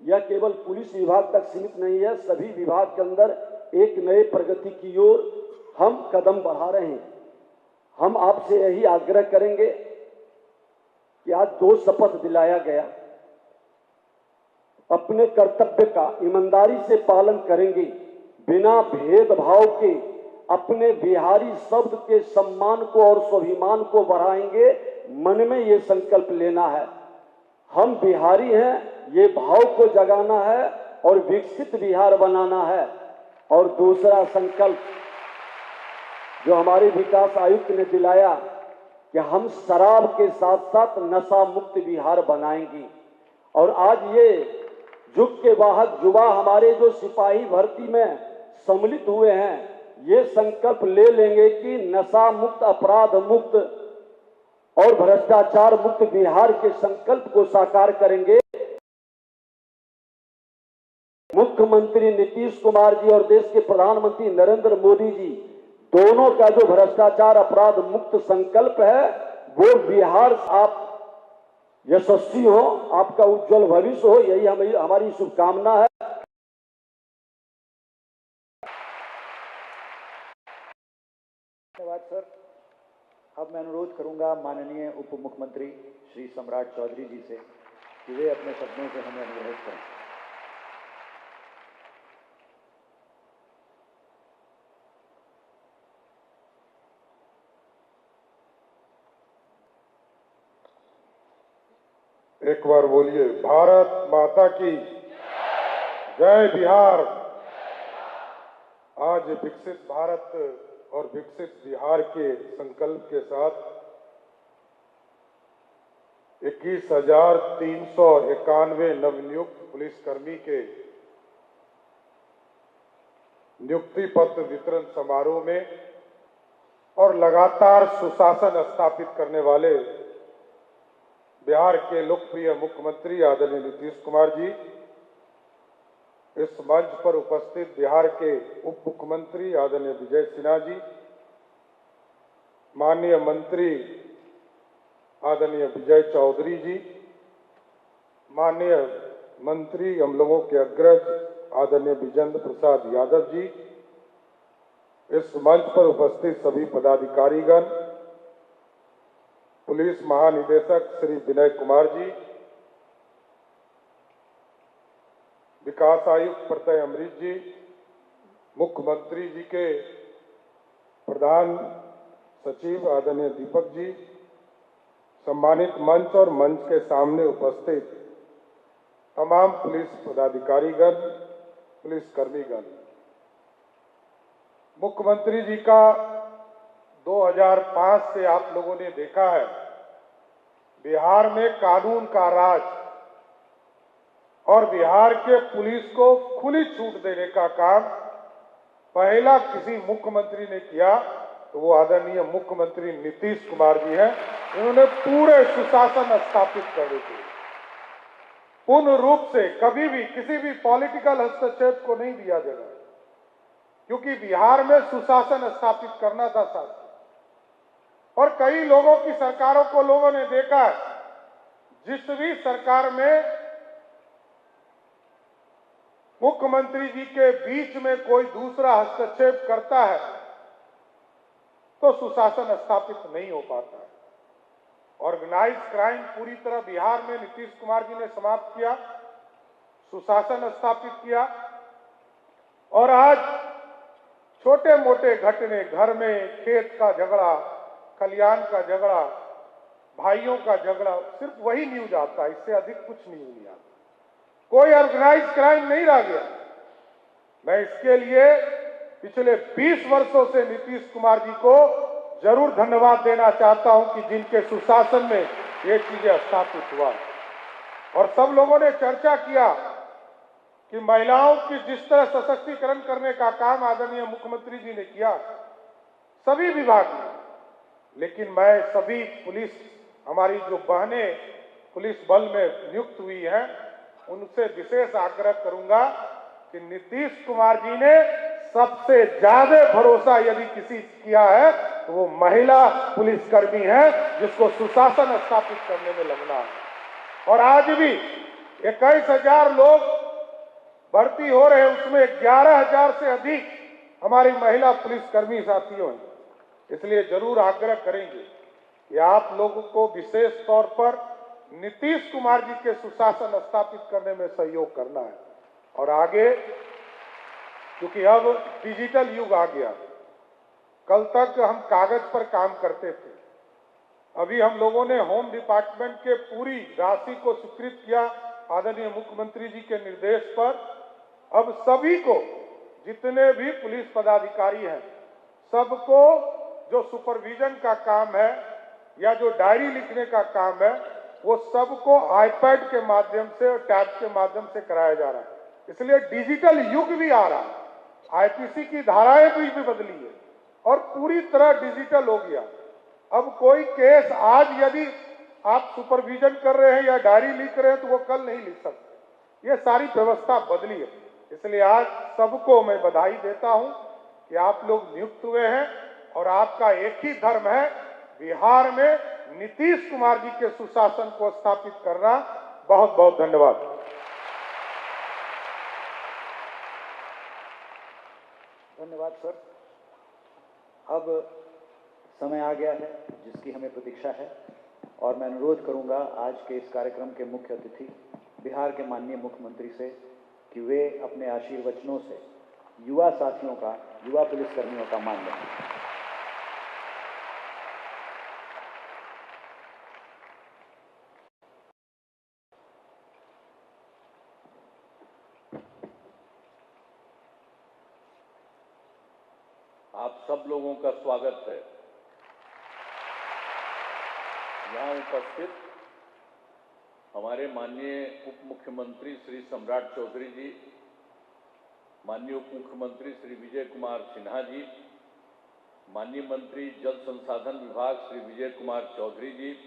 यह केवल पुलिस विभाग तक सीमित नहीं है, सभी विभाग के अंदर एक नए प्रगति की ओर हम कदम बढ़ा रहे हैं। हम आपसे यही आग्रह करेंगे कि आज 2 शपथ दिलाया गया, अपने कर्तव्य का ईमानदारी से पालन करेंगे, बिना भेदभाव के अपने बिहारी शब्द के सम्मान को और स्वाभिमान को बढ़ाएंगे।
मन में ये संकल्प लेना है, हम बिहारी हैं, ये भाव को जगाना है और विकसित बिहार बनाना है। और दूसरा संकल्प जो हमारे विकास आयुक्त ने दिलाया कि हम शराब के साथ साथ नशा मुक्त बिहार बनाएंगे। और आज ये युग के बाद युवा हमारे जो सिपाही भर्ती में सम्मिलित हुए हैं, ये संकल्प ले लेंगे कि नशा मुक्त, अपराध मुक्त और भ्रष्टाचार मुक्त बिहार के संकल्प को साकार करेंगे। मुख्यमंत्री नीतीश कुमार जी और देश के प्रधानमंत्री नरेंद्र मोदी जी दोनों का जो भ्रष्टाचार अपराध मुक्त संकल्प है, वो बिहार आप यशस्वी हो, आपका उज्जवल भविष्य हो, यही हमारी शुभकामना है।
धन्यवाद सर। अब मैं अनुरोध करूंगा माननीय उप मुख्यमंत्री श्री सम्राट चौधरी जी से कि वे अपने शब्दों से हमें अनुरोध करें।
एक बार बोलिए, भारत माता की जय। बिहार आज विकसित भारत और विकसित बिहार के संकल्प के साथ 21,391 नवनियुक्त पुलिसकर्मी के नियुक्ति पत्र वितरण समारोह में और लगातार सुशासन स्थापित करने वाले बिहार के लोकप्रिय मुख्यमंत्री आदरणीय नीतीश कुमार जी, इस मंच पर उपस्थित बिहार के उप मुख्यमंत्री आदरणीय विजय सिन्हा जी, माननीय मंत्री आदरणीय विजय चौधरी जी, माननीय मंत्री हम लोगों के अग्रज आदरणीय विजेंद्र प्रसाद यादव जी, इस मंच पर उपस्थित सभी पदाधिकारीगण, पुलिस महानिदेशक श्री विनय कुमार जी, विकास आयुक्त प्रत्यय अमृत जी, मुख्यमंत्री जी के प्रधान सचिव आदरणीय दीपक जी, सम्मानित मंच और मंच के सामने उपस्थित तमाम पुलिस पदाधिकारीगण, पुलिसकर्मीगण, मुख्यमंत्री जी का 2005 से आप लोगों ने देखा है बिहार में कानून का राज और बिहार के पुलिस को खुली छूट देने का काम पहला किसी मुख्यमंत्री ने किया तो वो आदरणीय मुख्यमंत्री नीतीश कुमार जी हैं। उन्होंने पूरे सुशासन स्थापित कर दी थी। पूर्ण रूप से कभी भी किसी भी पॉलिटिकल हस्तक्षेप को नहीं दिया जाएगा, क्योंकि बिहार में सुशासन स्थापित करना था साथ। और कई लोगों की सरकारों को लोगों ने देखा, जिस भी सरकार में मुख्यमंत्री जी के बीच में कोई दूसरा हस्तक्षेप करता है तो सुशासन स्थापित नहीं हो पाता है। ऑर्गेनाइज क्राइम पूरी तरह बिहार में नीतीश कुमार जी ने समाप्त किया, सुशासन स्थापित किया। और आज छोटे मोटे घटने, घर में खेत का झगड़ा, खलियान का झगड़ा, भाइयों का झगड़ा, सिर्फ वही न्यूज आता है, इससे अधिक कुछ न्यूज नहीं आता। कोई ऑर्गेनाइज क्राइम नहीं रह गया। मैं इसके लिए पिछले 20 वर्षों से नीतीश कुमार जी को जरूर धन्यवाद देना चाहता हूं कि जिनके सुशासन में ये चीजें स्थापित हुआ। और सब लोगों ने चर्चा किया कि महिलाओं की जिस तरह सशक्तिकरण करने का काम आदरणीय मुख्यमंत्री जी ने किया, सभी विभाग में। लेकिन मैं सभी पुलिस, हमारी जो बहनें पुलिस बल में नियुक्त हुई हैं, उनसे विशेष आग्रह करूंगा कि नीतीश कुमार जी ने सबसे ज्यादा भरोसा यदि किसी किया है तो वो महिला पुलिसकर्मी है, जिसको सुशासन स्थापित करने में लगना है। और आज भी 21,000 लोग भर्ती हो रहे हैं, उसमें 11,000 से अधिक हमारी महिला पुलिसकर्मी साथियों हैं। इसलिए जरूर आग्रह करेंगे कि आप लोगों को विशेष तौर पर नीतीश कुमार जी के सुशासन स्थापित करने में सहयोग करना है। और आगे, क्योंकि अब डिजिटल युग आ गया, कल तक हम कागज पर काम करते थे, अभी हम लोगों ने होम डिपार्टमेंट के पूरी राशि को स्वीकृत किया आदरणीय मुख्यमंत्री जी के निर्देश पर। अब सभी को, जितने भी पुलिस पदाधिकारी हैं, सबको जो सुपरविजन का काम है या जो डायरी लिखने का काम है, वो सबको आईपैड के माध्यम से और टैब के माध्यम से कराया जा रहा है। इसलिए डिजिटल युग भी आ रहा है। आईपीसी की धाराएं भी बदली है और पूरी तरह डिजिटल हो गया। अब कोई केस आज यदि आप सुपरविजन कर रहे हैं या डायरी लिख रहे हैं तो वो कल नहीं लिख सकते। ये सारी व्यवस्था बदली है। इसलिए आज सबको मैं बधाई देता हूं कि आप लोग नियुक्त हुए हैं और आपका एक ही धर्म है, बिहार में नीतीश कुमार जी के सुशासन को स्थापित करना। बहुत बहुत धन्यवाद।
धन्यवाद सर। अब समय आ गया है जिसकी हमें प्रतीक्षा है और मैं अनुरोध करूंगा आज के इस कार्यक्रम के मुख्य अतिथि बिहार के माननीय मुख्यमंत्री से कि वे अपने आशीर्वचनों से युवा साथियों का, युवा पुलिसकर्मियों का मान लें।
आप सब लोगों का स्वागत है। यहाँ उपस्थित हमारे माननीय उप मुख्यमंत्री श्री सम्राट चौधरी जी, माननीय उप मुख्यमंत्री श्री विजय कुमार सिन्हा जी, माननीय मंत्री जल संसाधन विभाग श्री विजय कुमार चौधरी जी,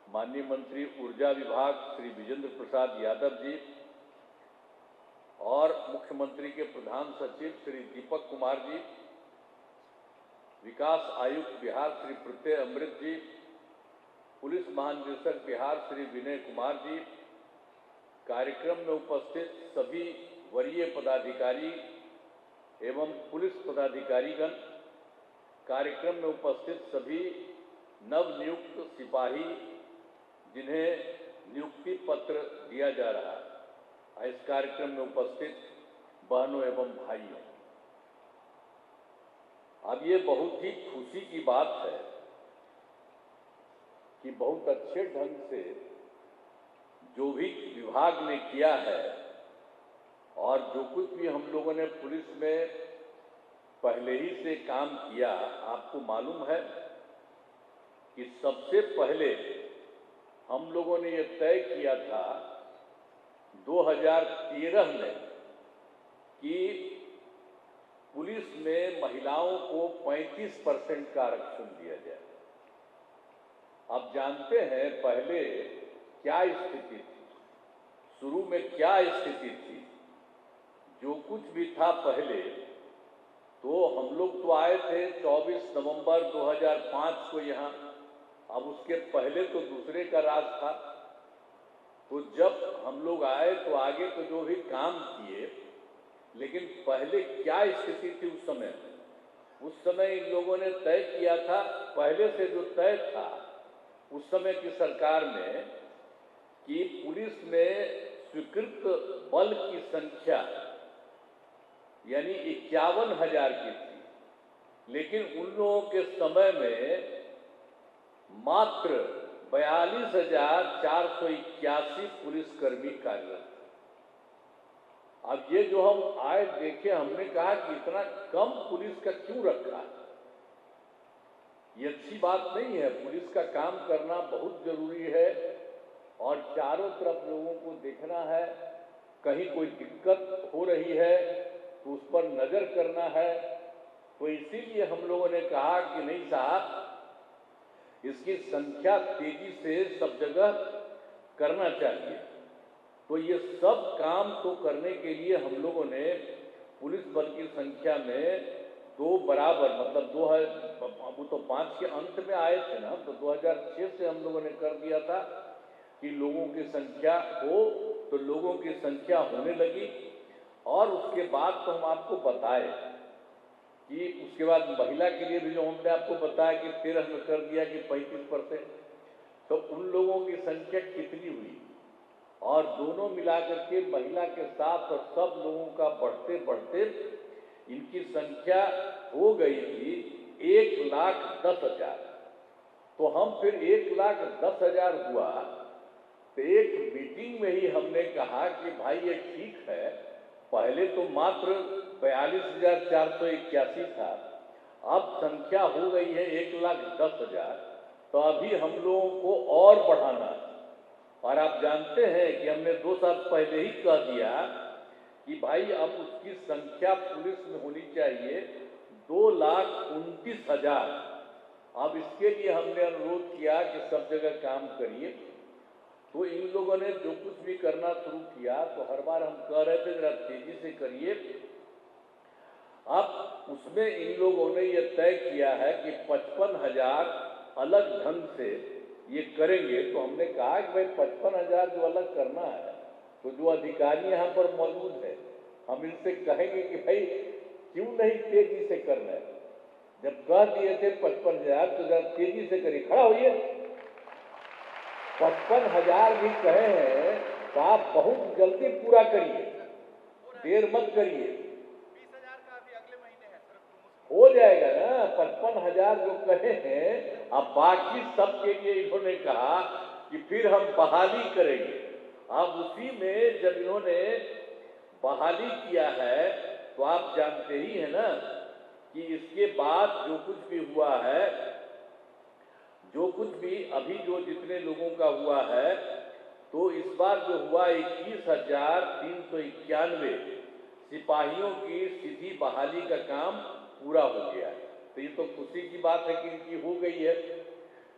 माननीय मंत्री ऊर्जा विभाग श्री विजेंद्र प्रसाद यादव जी और मुख्यमंत्री के प्रधान सचिव श्री दीपक कुमार जी, विकास आयुक्त बिहार श्री प्रत्यय अमृत जी, पुलिस महानिदेशक बिहार श्री विनय कुमार जी, कार्यक्रम में उपस्थित सभी वरीय पदाधिकारी एवं पुलिस पदाधिकारीगण, कार्यक्रम में उपस्थित सभी नवनियुक्त सिपाही जिन्हें नियुक्ति पत्र दिया जा रहा है, इस कार्यक्रम में उपस्थित बहनों एवं भाइयों, अब ये बहुत ही खुशी की बात है कि बहुत अच्छे ढंग से जो भी विभाग ने किया है और जो कुछ भी हम लोगों ने पुलिस में पहले ही से काम किया, आपको मालूम है कि सबसे पहले हम लोगों ने ये तय किया था 2013 में कि पुलिस में महिलाओं को 35% का आरक्षण दिया जाए। आप जानते हैं पहले क्या स्थिति थी, शुरू में क्या स्थिति थी। जो कुछ भी था पहले, तो हम लोग तो आए थे 24 नवंबर 2005 को यहाँ, अब उसके पहले तो दूसरे का राज था। तो जब हम लोग आए तो आगे तो जो भी काम किए, लेकिन पहले क्या स्थिति थी उस समय इन लोगों ने तय किया था, पहले से जो तय था उस समय की सरकार में, कि पुलिस में स्वीकृत बल की संख्या यानी 51,000 की थी, लेकिन उन लोगों के समय में मात्र 42,481 पुलिसकर्मी कार्यरत थे। अब ये जो हम आए देखे, हमने कहा कि इतना कम पुलिस का क्यों रखा है, ये अच्छी बात नहीं है। पुलिस का काम करना बहुत जरूरी है और चारों तरफ लोगों को देखना है, कहीं कोई दिक्कत हो रही है तो उस पर नजर करना है। तो इसीलिए हम लोगों ने कहा कि नहीं साहब, इसकी संख्या तेजी से सब जगह करना चाहिए। तो ये सब काम तो करने के लिए हम लोगों ने पुलिस बल की संख्या में 2 बराबर, मतलब वो तो 5 के अंत में आए थे ना, तो 2006 से हम लोगों ने कर दिया था कि लोगों की संख्या हो, तो लोगों की संख्या होने लगी। और उसके बाद तो हम आपको बताए कि उसके बाद महिला के लिए भी जो हमने आपको बताया कि 13 में कर दिया कि 35%, तो उन लोगों की संख्या कितनी हुई, और दोनों मिलाकर के महिला के साथ और सब लोगों का बढ़ते बढ़ते इनकी संख्या हो गई थी 1,10,000।
तो हम फिर 1,10,000 हुआ, तो एक मीटिंग में ही हमने कहा कि भाई ये ठीक है, पहले तो मात्र 42,481 था, अब संख्या हो गई है 1,10,000, तो अभी हम लोगों को और बढ़ाना है। और आप जानते हैं कि हमने 2 साल पहले ही कह दिया कि भाई अब उसकी संख्या पुलिस में होनी चाहिए 2,29,000। अब इसके लिए हमने अनुरोध किया कि सब जगह काम करिए, तो इन लोगों ने जो कुछ भी करना शुरू किया, तो हर बार हम कह रहे थे जरा तेजी से करिए। अब उसमें इन लोगों ने ये तय किया है कि 55,000 अलग ढंग से ये करेंगे। तो हमने कहा कि भाई 55,000 जो अलग करना है, तो जो अधिकारी यहाँ पर मौजूद है, हम इनसे कहेंगे कि भाई क्यों नहीं तेजी से करना है। जब कह दिए थे 55,000, तो जरा तेजी से करिए, खड़ा होइए। 55,000 भी कहे हैं तो आप बहुत जल्दी पूरा करिए, देर मत करिए।
20,000 का अभी अगले महीने है,
हो जाएगा ना 55,000 जो कहे हैं। अब बाकी सब के लिए इन्होंने कहा कि फिर हम बहाली करेंगे। अब उसी में जब इन्होंने बहाली किया है, तो आप जानते ही हैं ना कि इसके बाद जो कुछ भी हुआ है, जो कुछ भी अभी जो जितने लोगों का हुआ है, तो इस बार जो हुआ 21,391 सिपाहियों की सीधी बहाली का काम पूरा हो गया है। तो ये तो खुशी की बात है कि इनकी हो गई है,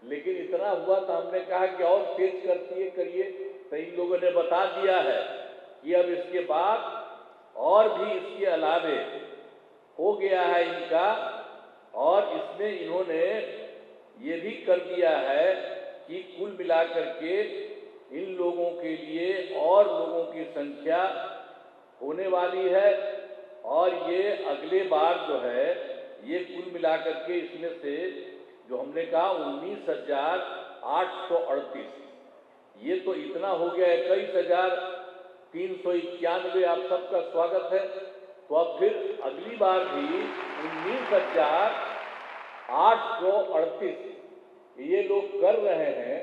लेकिन इतना हुआ तो हमने कहा कि और तेज करिए। तो इन लोगों ने बता दिया है कि अब इसके बाद और भी इसके अलावे हो गया है इनका, और इसमें इन्होंने ये भी कर दिया है कि कुल मिलाकर के इन लोगों के लिए और लोगों की संख्या होने वाली है। और ये अगले बार जो है, ये कुल मिलाकर के इसमें से जो हमने कहा 19,838, ये तो इतना हो गया 21,391। आप सबका स्वागत है। तो अब फिर अगली बार भी 19,838 ये लोग कर रहे हैं।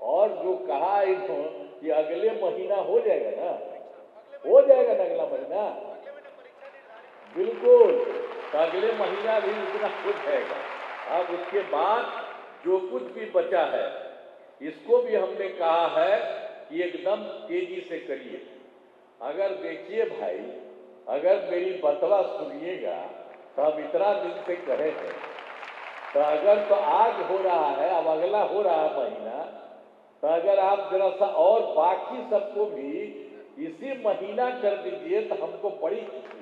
और जो कहा इन्होंने कि अगले महीना हो जाएगा ना, हो जाएगा ना अगला महीना, बिल्कुल, तो अगले महीना भी इतना हो जाएगा। अब उसके बाद जो कुछ भी बचा है, इसको भी हमने कहा है कि एकदम तेजी से करिए। अगर देखिए भाई, अगर मेरी बतवा सुनिएगा तो हम इतना दिन से कहे हैं, तो अगर तो आज हो रहा है, अब अगला हो रहा है महीना, तो अगर आप जरा सा और बाकी सबको भी इसी महीना कर दीजिए तो हमको बड़ी खुशी है।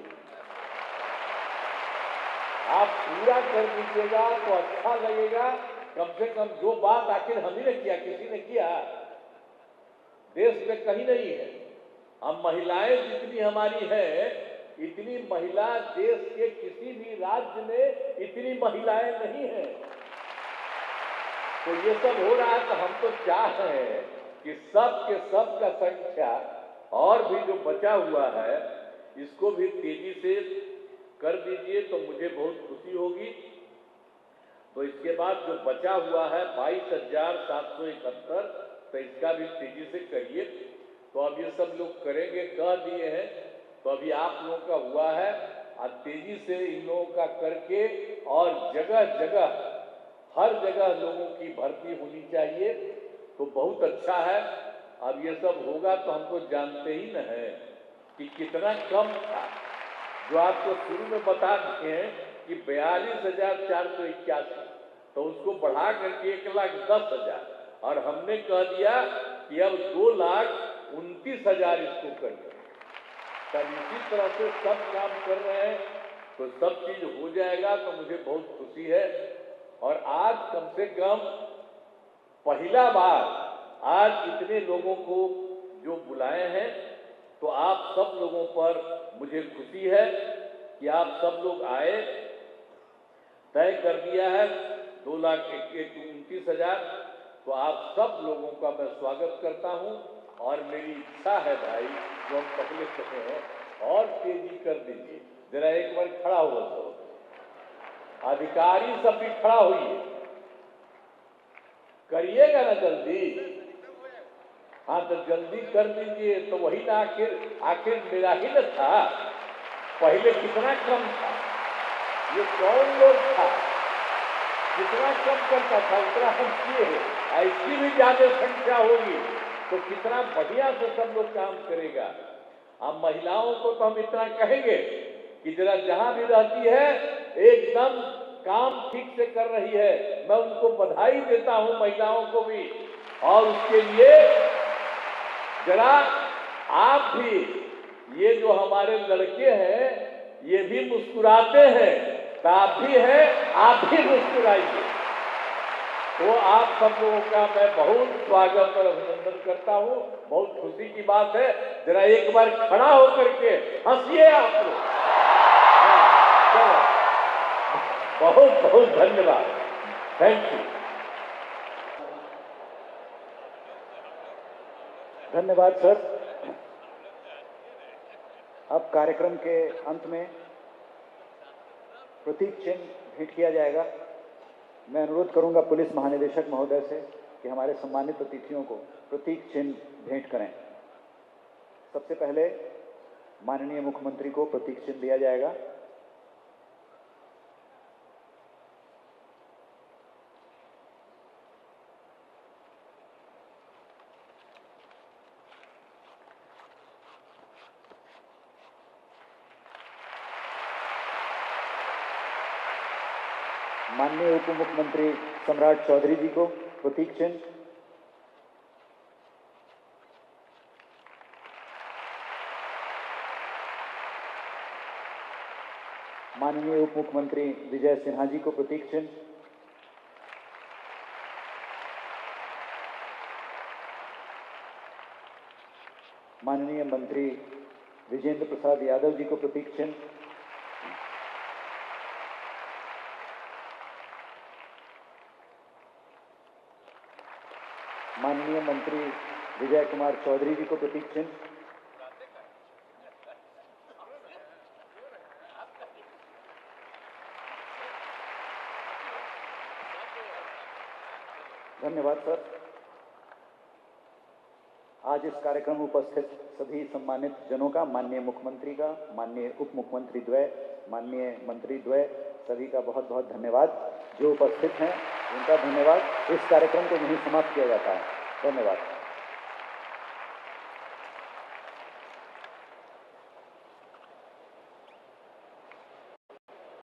आप पूरा कर दीजिएगा तो अच्छा लगेगा। कम से कम जो बात आखिर हम ही ने किया, किसी ने किया, देश में कहीं नहीं है। अब महिलाएं जितनी हमारी हैं, इतनी महिला देश के किसी भी राज्य में इतनी महिलाएं नहीं हैं। तो ये सब हो रहा है, तो हम तो चाह रहे हैं कि सब के सब का संख्या और भी जो बचा हुआ है, इसको भी तेजी से कर दीजिए, तो मुझे बहुत खुशी होगी। तो इसके बाद जो बचा हुआ है 22,771, तो इसका भी तेजी से करिए। तो अब ये सब लोग करेंगे, कह दिए हैं, तो अभी आप लोगों का हुआ है। आज तेजी से इन लोगों का करके, और जगह जगह हर जगह लोगों की भर्ती होनी चाहिए, तो बहुत अच्छा है। अब ये सब होगा तो हम तो जानते ही न हैं कि कितना कम था। जो आपको शुरू में बता दिए हैं कि 42,481, तो उसको बढ़ा करके 1,10,000, और हमने कह दिया कि अब 2,29,000 इसको कर दें। तब इसी तरह से सब काम कर रहे हैं, तो सब चीज हो जाएगा। तो मुझे बहुत खुशी है। और आज कम से कम पहला बार आज इतने लोगों को जो बुलाए हैं, तो आप सब लोगों पर मुझे खुशी है कि आप सब लोग आए। तय कर दिया है 2,29,000, तो आप सब लोगों का मैं स्वागत करता हूं। और मेरी इच्छा है भाई, जो हम पहले कहे हैं, और तेजी कर दीजिए। जरा एक बार खड़ा हुआ तो अधिकारी सब भी खड़ा हुई। करिएगा ना जल्दी। हाँ तो जल्दी कर दीजिए। तो वही ना, आखिर मेरा ही न था। पहले कितना कम था, ये कौन लोग था, कितना कम करता था उतना हम किए हैं। ऐसी भी ज्यादा संख्या होगी तो कितना बढ़िया से सब लोग काम करेगा। अब महिलाओं को तो हम इतना कहेंगे कि जरा जहां भी रहती है एकदम काम ठीक से कर रही है। मैं उनको बधाई देता हूं, महिलाओं को भी। और उसके लिए जरा आप भी, ये जो हमारे लड़के हैं ये भी मुस्कुराते हैं, तो आप भी हैं, आप भी मुस्कुराइए। तो आप सब लोगों का मैं बहुत स्वागत और अभिनंदन करता हूं। बहुत खुशी की बात है। जरा एक बार खड़ा होकर के हंसिए आप लोग। चलो, बहुत बहुत धन्यवाद। Thank you.
धन्यवाद सर। अब कार्यक्रम के अंत में प्रतीक चिन्ह भेंट किया जाएगा। मैं अनुरोध करूंगा पुलिस महानिदेशक महोदय से कि हमारे सम्मानित अतिथियों को प्रतीक चिन्ह भेंट करें। सबसे पहले माननीय मुख्यमंत्री को प्रतीक चिन्ह दिया जाएगा। माननीय उप मुख्यमंत्री सम्राट चौधरी जी को प्रतीक चिन्ह। माननीय उप मुख्यमंत्री विजय सिन्हा जी को प्रतीक चिन्ह। माननीय मंत्री विजेंद्र प्रसाद यादव जी को प्रतीक चिन्ह। माननीय मंत्री विजय कुमार चौधरी जी को प्रतीक चिन्ह। धन्यवाद सर। आज इस कार्यक्रम में उपस्थित सभी सम्मानित जनों का, माननीय मुख्यमंत्री का, माननीय उप मुख्यमंत्री द्वय, माननीय मंत्री द्वय, सभी का बहुत बहुत धन्यवाद। जो उपस्थित हैं उनका धन्यवाद। इस कार्यक्रम को यहीं समाप्त किया जाता है। धन्यवाद।